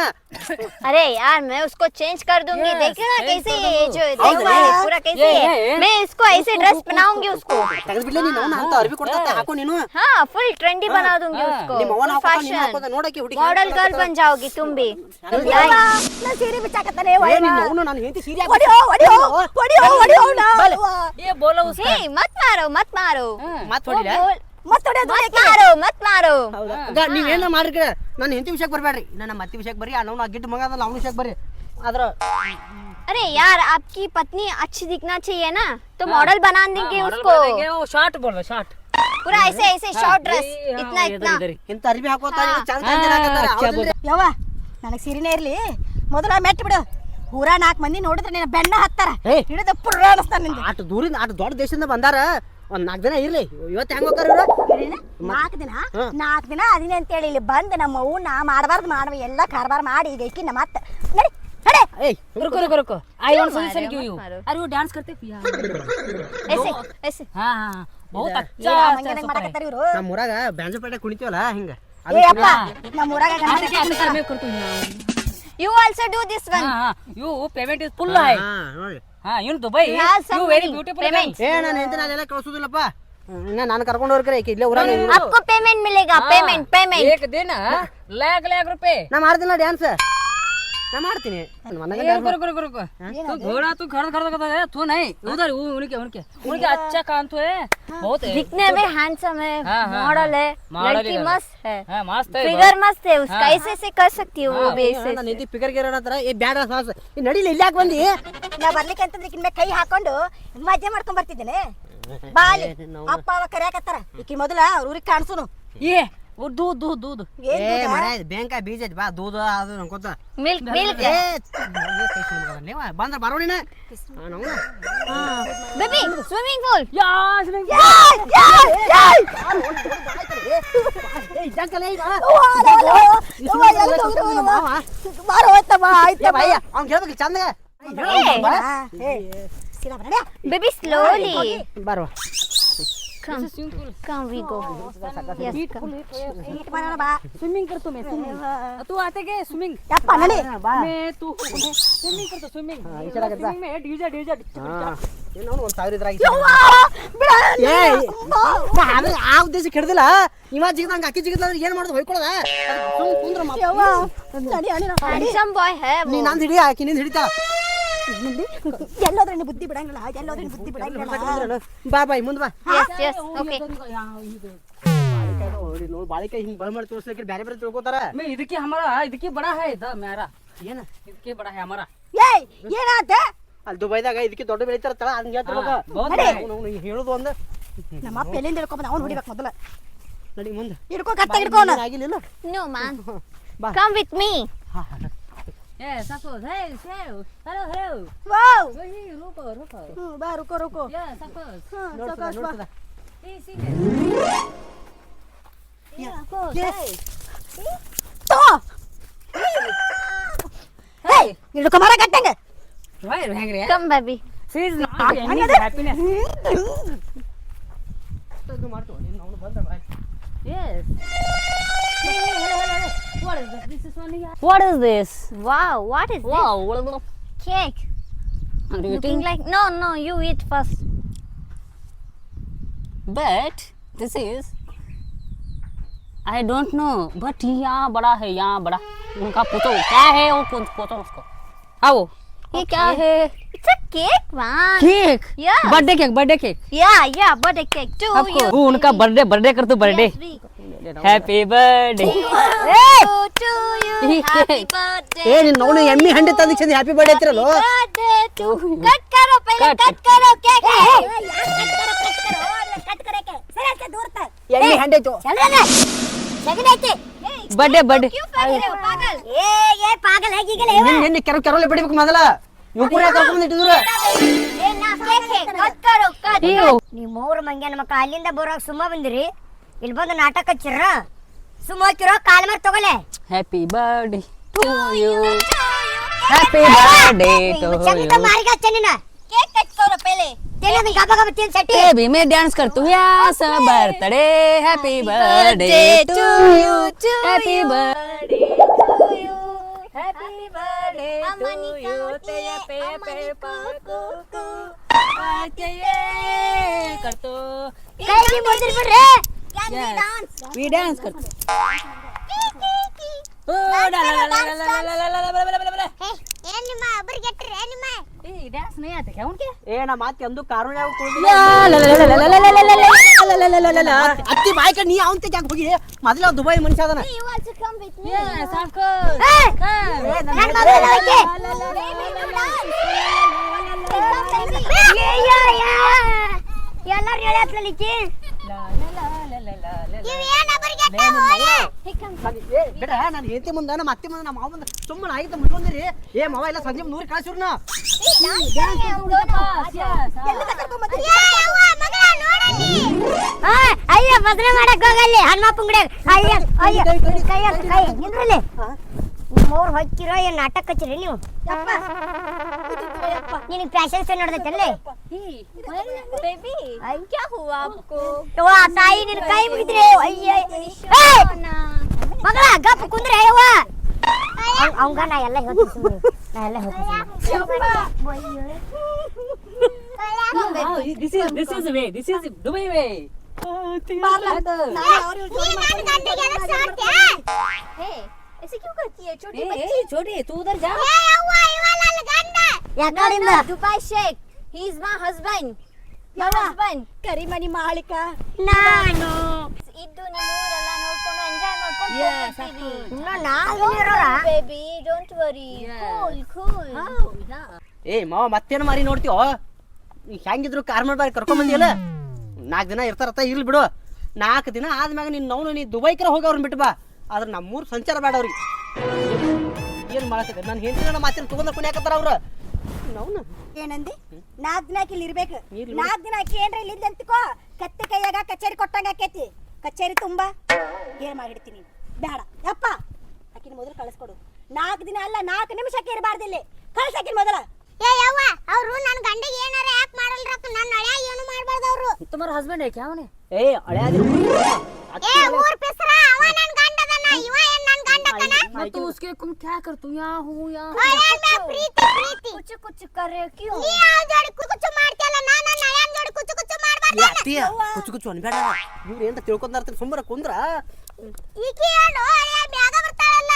अरे यार मैं उसको चेंज कर दूंगी Yes, देखना change कैसे कर ये जो हाँ, देखना हाँ, पूरा कैसे ये, है ये। मैं इसको ऐसे ड्रेस पहनाऊंगी उसको ತೆಗೆದು ಬಿಡ್ಲೆ ನೀನು ಅವ್ನ ಅಂತ ಅರ್ಬಿ ಕೊಡ್ತಾ ಹಾಕೋ ನೀನು हाँ फुल ट्रेंडी बना दूंगी उसको ನಿಮ್ಮ ಅವನ full ಹಾಕೋ ನೀನು fashion ಹಾಕೋದ ನೋಡಕ್ಕೆ ಹುಡುಗಿ मॉडल गर्ल बन जाओगी तुम भी ನಾ ಸೀರೆ ಬಿಚ್ಚಾಕತ್ತಾನೆ ಏ ನಿನ್ನ ಅವನು ನಾನು ಹೆಂತಿ ಸೀರೆ ಹೊಡಿಯೋ ಹೊಡಿಯೋ ಹೊಡಿಯೋ ಹೊಡಿಯೋ ये बोलो उसका हे मत मारो मत मारो ಮಾತು वो ಹೊಡಿಲ बोल- ಮತ್ತೆ ಹೊಡಿಯೋದು मत मारो मत मारो ನೀವೇನ ಮಾಡ್ರಿ ನಾನು ಹೆಂತಿ ವಿಷಯಕ್ಕೆ ಬರಬೇಡ್ರಿ ನನ್ನ ಮತ್ತೆ ವಿಷಯಕ್ಕೆ ಬರ್ರಿ ಅವ್ನ ಗಿಟ್ಟು ಮಗ ಅದಲ್ಲ ಅವ್ನ ವಿಷಯಕ್ಕೆ ಬರ್ರಿ ಆದ್ರ अरे यार आपकी पत्नी अच्छी दिखना चाहिए ना तो मॉडल बना देंगे उसको वो शॉर्ट बोल रहा शॉर्ट पूरा ऐसे ऐसे शॉर्ट ड्रेस इतना इतना ಇಂತ ಅರ್ಬಿ ಹಾಕೋತಾ ಚಂದ ಚಂದ ಯವ್ವ ನನಗೆ ಸೀರೆನೇ ಇರ್ಲಿ ಮೊದಲ ಮೆಟ್ಟು ಬಿಡು ಊರ 4 ಮಂದಿ ನೋಡಿದ್ರೆ ನಿನ್ನ ಬೆನ್ನ ಹತ್ತಾರ ಏ. ಹಿಡಿದು ಪುರ್ರ ಅನಿಸ್ತಾನ ನಿಂದು ಆಟ ದೂರಿಂದ ಆಟ ದೊಡ್ಡ ದೇಶದಿಂದ ಬಂದಾರ ಒಂದ್ 4 ದಿನ ಇರ್ಲಿ ಇವತ್ತು ಹೆಂಗ್ ಹೋಗ್ತಾರ ಇವ್ರು 4 ದಿನ ಅದಿನ ಅಂತೇಳಿ ಇಲ್ಲಿ ಬಂದು ನಮ್ಮ ಅವ್ನ ಮಾಡಬಾರ್ದು ಮಾಡುವ ಎಲ್ಲ ಕಾರ್ಬಾರ್ ಮಾಡಿ ಈಗ ಈಕಿನ ಮತ್ತೆ ನಡಿ ನಡಿ ಏಯ್ रुको I want suggestion give you अरे वो डांस करते ऐसे ऐसे हाँ बहुत अच्छा ಮಂಗನಂಗ್ ಮಾಡಕತ್ತಾರ ಇವ್ರು ನಮ್ಮ ಊರಾಗ ಬ್ಯಾಂಜಪೇಟೆ ಕುಣಿತೀವಲ್ಲ ಹಿಂಗ ಏ ಅಪ್ಪ ನಮ್ಮ ಊರಾಗ ಗಣಪತಿ अच्छा मैं करता हूँ you also do this one हाँ you payment is full है ಹಾ ನೋಡಿ हाँ you Dubai You have some you very money, beautiful payment. girl. ಏ ನಾನು ಹೆಂಡತಿ ಅಲ್ಲೆಲ್ಲ ಕಳ್ಸೋದಿಲ್ಲಪ್ಪ ಇನ್ನ ನಾನು ಕರ್ಕೊಂಡು ಹೋಗ್ರೆ ಇಲ್ಲೇ ಊರಾಗ आपको पेमेंट मिलेगा हाँ, पेमेंट पेमेंट एक दिन लाख रुपए ನಾ ಮಾಡ್ತೀನಿ ಡ್ಯಾನ್ಸ್ ನಾ ಮಾಡ್ತೀನಿ ಮನೆಗೆ ए, रुको तू घोड़ा तू खड़ा करता है तू नहीं उधर उनके अच्छा काम तो है बहुत है दिखने में हैंडसम है हाँ, हाँ, मॉडल है मॉडल लड़की है। मस्त है हाँ मस्त है फिगर मस्त है उसका हाँ। ऐसे ऐसे कर सकती हो वो भी ऐसे ನನ್ನ ಹೆಂಡತಿ ಫಿಗರ್ ಗಿರ ಹತ್ರ ಏ ಬ್ಯಾಡ ಸಾಸ್ ಈ ನಡಿಲಿ ಇಲ್ಲಿ ಯಾಕೆ ಬಂದಿ ನಾ ಬರ್ಲಿಕ್ಕೆ ಅಂತಂದ್ರೆ ಈಕಿನ ಮೇಲೆ ಕೈ ಹಾಕೊಂಡು ಮಜಾ ಮಾಡ್ಕೊಂಡ್ ಬರ್ತಿದ್ದೇನೆ ಬಾಲಿ ಅಪ್ಪ ಅವ ಕರ್ಯಾಕತ್ತಾರ ಈಕಿ ಮೊದಲ ಅವ್ರ ಊರಿಗೆ ಕಾಣಿಸುನು ये वो दूध ಏ ಮರ ಬ್ಯಾಂಕ ಬೀಜ ಬಾ ದೂದ ಅದು ಅನ್ಕೋತ मिल्क मिल्क ಏ ಬಂದ್ರ ಬರೋ ನೀನ बेबी स्विमिंग पूल ಅವ್ನ್ ಕೇಳ್ಬೇಕು ಚಂದ बेबी स्लोली ಬರುವ come come we go yes come swimming करतो मैं स्विमिंग तू आते के स्विमिंग ಯಪ್ಪ ನಡಿ मैं तू स्विमिंग करतो स्विमिंग स्विमिंग में डीजे ಏನೋ 1,000 ಇದ್ರಾಗ ಆ ಉದ್ದೇಶಕ್ಕೆ ಹಿಡ್ದಿಲ್ಲ ಇವ ಜಿಗದಂಗ ಅಕ್ಕಿ ಜಿಗದ ಏನ್ ಮಾಡೋದು ಹೊಯ್ಕೊಳ್ಳದ ಕುಂದ್ರ handsome boy है ನೀ वो ನಂದು ಹಿಡಿ ಆಕಿ ನಿಂದ ಹಿಡಿತಾ ಎಲ್ಲೋದ್ರೆ ಬುದ್ಧಿ ಬಿಡಂಗಿಲ್ಲ ಎಲ್ಲೋದ್ರೆ ಬುದ್ಧಿ ಬಿಡಂಗಿಲ್ಲ ಬಾ ಬಾಯ್ ಮುಂದ್ ಬಾ yes yes okay ನೋಡಿ ಬಾಳಿಕಾಯಿ ಹಿಂಗ್ ಬಳ ಮಾಡಿ ತೋರ್ಸ್ಲಿಕ್ಕೆ ಬೇರೆ ಬೇರೆ ತಿಳ್ಕೊತಾರ मैं ಇದಕ್ಕೆ हमारा ಇದಕ್ಕೆ बड़ा है इधर मेरा ಏನ ಇದಕ್ಕೆ बड़ा है हमारा ಏಯ್ ಏನಾತ ಅಲ್ಲಿ ದುಬೈದಾಗ ಇದಕ್ಕೆ ದೊಡ್ಡ ಬೆಳಿತಾರ ತಳ ಹಂಗ ಹೇಳ್ತಿರ್ಬೇಕ बहुत ನಡಿ. है ಹೇಳುದು ಒಂದ ನಮ್ಮ ಅಪ್ಪ ಎಲ್ಲಿಂದ ಹಿಡ್ಕೊಂಬಂದ ಅವ್ನು ಹೊಡಿಬೇಕು ಮೊದಲ ನಡಿ ಮುಂದೆ ಹಿಡ್ಕೊ ಕತ್ತ ಹಿಡ್ಕೋನ ಆಗಿಲ್ಲ no man Bye. come with me ए suppose hey hello hello wow वही रुको ಬಾ ರುಕೋ ರುಕೋ या सपोज ಸಾಕಾಸ್ ಬಾ ए सी ತೋ ಹೇಯ್ ಹಿಡ್ಕೊ ಮರ ಕಟ್ಟಂಗ भाई हैंग रे come baby She is not any happiness. Yes. What is this? This is only. What is this? Wow, what is this? Wow. Cake. Are you Looking eating? like no, you eat first. But this is. I don't know. But यहाँ बड़ा है यहाँ बड़ा. उनका पूछो क्या है वो पूछो उसको. आओ. ये क्या है? It's a cake, man. Cake. Yeah. Birthday cake. Yeah, birthday cake too. आपको वो उनका बर्थडे कर तू birthday. Yes, we- happy birthday. to you. Happy birthday. ಏ ನಿನ್ನ ಅವನು ಎಮ್ಮಿ ಹಂಡಿ ತಂದು ಚಂದ ಹ್ಯಾಪಿ ಬರ್ಡೇ ಐತಿರಲ್ಲ Birthday to. Cut करो पहले cut करो cake. ಎಮ್ಮಿ ಹಂಡಿ ಐತು बर्थडे क्यों फेंक रहे हो पागल? ये पागल है गीगल है ನಿನ್ನ ಕೆರole ಬಿಡಬೇಕು ಮೊದಲ ಇವ್ರು ಕರ್ಕೊಂಡು ಬಂದಿಟ್ಟಿದ್ರು ये ना cake है. Cut करो cut. ನಿಮ್ಮ ಮೂರು ಮಂಗ್ಯಾನ ಮಕ್ಕಳು ಅಲ್ಲಿಂದ ಬರೋವಾಗ ಸುಮ್ಮ ಬಂದಿರಿ ಇಲ್ಲಿ ಬಂದು ನಾಟಕ ಹಚ್ಚಿರ ಸುಮ್ಮ ಹೋಗಿರೋ ಕಾಲ್ ಮಾರ್ ತಗೊಲೆ happy birthday to you happy birthday to ಚಂದ यू ಮಾರಿಗ ಚೆನ್ನ Cake cut करो पहले. ತೆನ ಗಬ ಗಬ ತಿನ್ ಸೆಟ್ಟಿ बेबी मैं डांस कर तू यास birthday happy birthday to you happy birthday Happy birthday to you. Teya pe pe pa ko ko. कर तो ಕೈ ಬಿ ಮುರ್ದಿರ್ ಬಿಡ್ರಿ वी डांस कर ओ ला ला ला ला ला ಏನ್ ನಿಮ್ಮ ಒಬ್ಬರಿಗೆ ಎಟ್ರಿ ನಿಮ್ಮ ए डांस नहीं आता क्या उनके? ಏ ನಾ ಮಾತಿ ಅಂದು ಕಾರುಣ್ಯ ला ಅತ್ತಿ ಬಾಯ್ಕ ನೀ ಅವನ್ ತೆಗ್ಯಾಕ ಹೋಗಿ ಮೊದಲ ದುಬೈ ಮನುಷ್ಯ ಅದನ You also come with me. Yes, of course. ನನ್ ಮಗಳು ಹೋಗಿ ಎಲ್ಲಾರು ಹೇಳತ್ಲಿಕ್ಕೆ ಇವ್ ಏನ್ ಒಬ್ಬರಿಗೆ ಬಿಡ ನಾನು ಹೇಳ್ತಿ ಮುಂದ ನಮ್ಮ ಅತ್ತಿ ಮುಂದ ನಮ್ಮ ಮಾವ ಮುಂದ ಸುಮ್ಮನೆ ಆಯ್ತು ಮುಟ್ಕೊಂಡ್ರಿ ಏ ಮಾವ ಎಲ್ಲ ಸಂಜೆ 100 ಕಾಸಿರ್ನ ಅಯ್ಯ ಮದ್ವೆ ಮಾಡಕ್ ಹೋಗಲ್ಲಿ ಹನುಮಪ್ಪನ ಗುಡಿ ಅಯ್ಯ ಅಯ್ಯ ಕೈ ಕೈ ನಿಂದ್ರಲ್ಲಿ ಮೂರ್ ಹೊಕ್ಕಿರೋ ಏನ್ ನಾಟಕ ಹಚ್ಚಿರಿ ನೀವು ನಿನಗೆ ಫ್ಯಾಷನ್ ಶೋ ನೋಡ್ದೈತಲ್ಲಿ Baby, क्या हुआ आपको? ಯವ್ವ ತಾಯಿ ನಿನ್ ಕೈ ಮುಗಿದ್ರಿ ಅಯ್ಯ ಮಗಳ ಗಪ್ ಕುಂದ್ರೆ ಯವ್ವ ಅವಂಗ ನಾ ಎಲ್ಲ ಹೇಳ್ತೀನಿ ನಾ ಎಲ್ಲ ಹೇಳ್ತೀನಿ This is the way. This is Dubai way. Hey, ऐसे क्यों करती है छोटी ए, बच्ची? ए, छोटी तू उधर जा. ಯಾಕಡಿಂದ Dubai Sheikh. He is my husband. My husband. ಕರಿಮನಿ ಮಾಳಿಕ ನಾನು ಇದ್ದು ನಿಮ್ಮೂರೆಲ್ಲ ನೋಡ್ಕೊಂಡು ಎಂಜಾಯ್ ಮಾಡ್ಕೊಂಡು Yes, ಹೋಗ್ತೀವಿ. ಇನ್ನು ನಾಲ್ಕು ಇರೋಲ್ಲ Baby, don't worry. Cool. ಏ ಮಾವ ಮತ್ತೇನು ಮಾರಿ ನೋಡ್ತೀವೋ ಹೆಂಗಿದ್ರು ಕಾರ್ ಮಾಡಿ ಕರ್ಕೊಂಡ್ ಬಂದಿಯಲ್ಲ 4 ದಿನ ಇರ್ತಾರತ್ತ ಇರ್ಲಿ ಬಿಡು 4 ದಿನ ಆದ್ಮ್ಯಾಗ ನೀ ದುಬೈಕರ ಹೋಗಿ ಅವ್ರನ್ನ ಬಿಟ್ಟು ಬಾ ಆದ್ರೆ ನಮ್ಮೂರು ಸಂಚಾರ ಬೇಡ ಅವ್ರಿಗೆ ಏನು ಮಾಡಕ್ಕೆ ನಾನು ಹೆಂಡತಿನ ಮಾತಿನ ತಗೊಂಡ್ರೆ ಕುಣಿಯಾಕತ್ತಾರ ಅವ್ರು ನಾವು ಏನಂದಿ 4 ದಿನ ಆಕಿ ಇಲ್ಲಿ ಇರ್ಬೇಕು 4 ದಿನ ಆಕಿ ಏನ್ರ ಇಲ್ಲಿ ಅಂತಿಕೋ ಕತ್ತಿ ಕೈಯಾಗ ಕಚೇರಿ ಕೊಟ್ಟಂಗ ಆಕೈತಿ ಕಚೇರಿ ತುಂಬಾ ಏನ್ ಮಾಡಿಡ್ತೀನಿ ಬೇಡ ಯಪ್ಪ ಆಕಿನ ಮೊದಲು ಕಳಿಸ್ಕೊಡು 4 ದಿನ ಅಲ್ಲ 4 ನಿಮಿಷಕ್ಕೆ ಇರಬಾರ್ದಿಲ್ಲ ಕಳ್ಸಾಕಿನ ಮೊದಲ ಏ ಯವ್ವ ಅವ್ರು ನನ್ನ ಗಂಡಿಗೆ ಏನಾರ ಯಾಕೆ ಮಾಡಲ್ರಕ್ಕ ನನ್ನ ಹಳ್ಯಾಗ ಏನು ಮಾಡಬಾರ್ದು ಅವ್ರು तुम्हारा हस्बैंड है क्या उन्हें? ಏ ಹಳೆಯಾದ್ರು ಏ ಊರ್ ಪಿಸ್ರ ಅವ ನನ್ನ ಗಂಡದನ ಇವ ಏನ್ ನನ್ನ ಗಂಡಕನ मैं तो उसके तुम क्या कर तू यहाँ हूँ यहाँ. ಪ್ರೀತಿ ಪ್ರೀತಿ कुछ कर रहे हो क्यों? ನೀ ಯಾವ ಜೋಡಿ ಕುಚ್ಚು ಮಾಡ್ತಿಯಲ್ಲ ನಾನು ನನ್ನ ಹಳ್ಯಾನ ಜೋಡಿ ಕುಚ್ಚು ಮಾಡಬಾರ್ದು ಅತ್ತಿಯ ಕುಚ್ಚು ಅನ್ಬೇಡ ಇವ್ರು ಏನ್ ತಿಳ್ಕೊಂಡಾರ್ತಾರೆ ಸುಮ್ಮನೆ ಕುಂದ್ರ ಈಕಿ ಏನು ಹಳ್ಯಾಗ ಬ್ಯಾಗ ಬರ್ತಾಳಲ್ಲ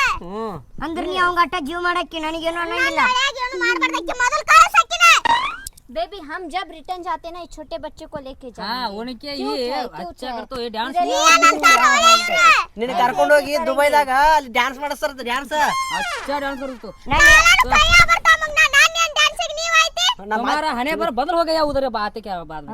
ಅಂದ್ರ ನೀ ಅವಂಗ ಅಟ್ಟ ಜೀವ ಮಾಡಕ್ಕೆ ನನಗೇನು ಅನ್ನಂಗಿಲ್ಲ ಹಳ್ಯಾಗ ಏನು ಮಾಡಬಾರ್ದು ಆಕಿ ಮೊದಲು ಕಳ್ಸಾಕಿನ बेबी हम जब रिटर्न जाते ना छोटे बच्चे को लेके जाएंगे. हाँ उनके ये अच्छा कर तो ये डांस. ನಿನ್ನ ಕರ್ಕೊಂಡು ಹೋಗಿ ದುಬೈದಾಗ ಅಲ್ಲಿ ಡ್ಯಾನ್ಸ್ ಮಾಡಿಸ್ತಾರ ಡ್ಯಾನ್ಸ್ अच्छा डांस करो तो. ಕೈಯ ಬರ್ತಾ ಮಗ್ನ ನಾನು ಏನ್ ಡ್ಯಾನ್ಸಿಗೆ ನೀವು ಐತಿ तुम्हारा हने पर बदल हो गया उधर बात क्या बाद में.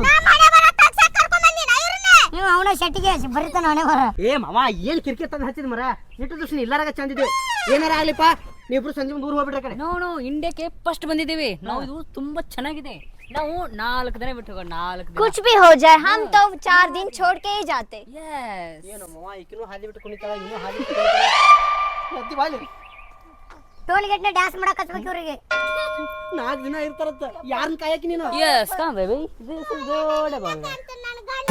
ನಾ ಮನೆ ಬರ ತಕ್ಷಣ ಕರ್ಕೊಂಡ್ ಬಂದಿನ ಇವ್ರನ್ನ ನೀವು ಅವನ ಶೆಟ್ಟಿಗೆ ಬರಿತಾನ ಅವನೇ ಬರ ಏ ಮಾವ ಏನ್ ಕಿರಿಕಿರಿ ತಂದು ಹಚ್ಚಿದ ಮರ ಇಟ್ಟು ದಿವಸ ಇಲ್ಲಾರಾಗ ಚಂದಿದೆ ಏನಾರ ಆಗ್ಲಿಪ್ಪ ನೀವಿಬ್ರು ಸಂಜೆ ಮುಂದೆ ಊರು ಹೋಗ್ಬಿಟ್ರೆ ಕಡೆ ನೋ ಇಂಡಿಯಾಕ್ಕೆ ಫಸ್ಟ್ ಬಂದಿದ್ದೀವಿ ನಾವು ಇದು ತುಂಬಾ ಚೆನ್ನಾಗಿದೆ ನಾವು 4 ದಿನ ಬಿಟ್ಟು 4 ದಿನ कुछ भी हो जाए हम तो 4 दिन छोड़ के ही जाते. ಯಸ್ ಏನು ಮಾವ ಈಕಿನೂ ಹಾದಿ ಬಿಟ್ಟು ಕುಣಿತಾಳ ಇನ್ನೂ ಹಾದಿ ಬಿಟ್ಟು ಕುಣಿತಾಳ ಎತ್ತಿ ಬಾಲಿ ಟೋಲ್ ಗೇಟ್ನ ಡ್ಯಾನ್ಸ್ ಮಾಡಕ್ ಹಚ್ಬೇಕು ಇವ್ರಿಗೆ 4 ದಿನ ಇರ್ತಾರತ್ತ ಯಾರನ್ನ ಕಾಯಕಿ ನೀನು Yes, come baby. ಅಂತ ನನ್ ಗಂಡ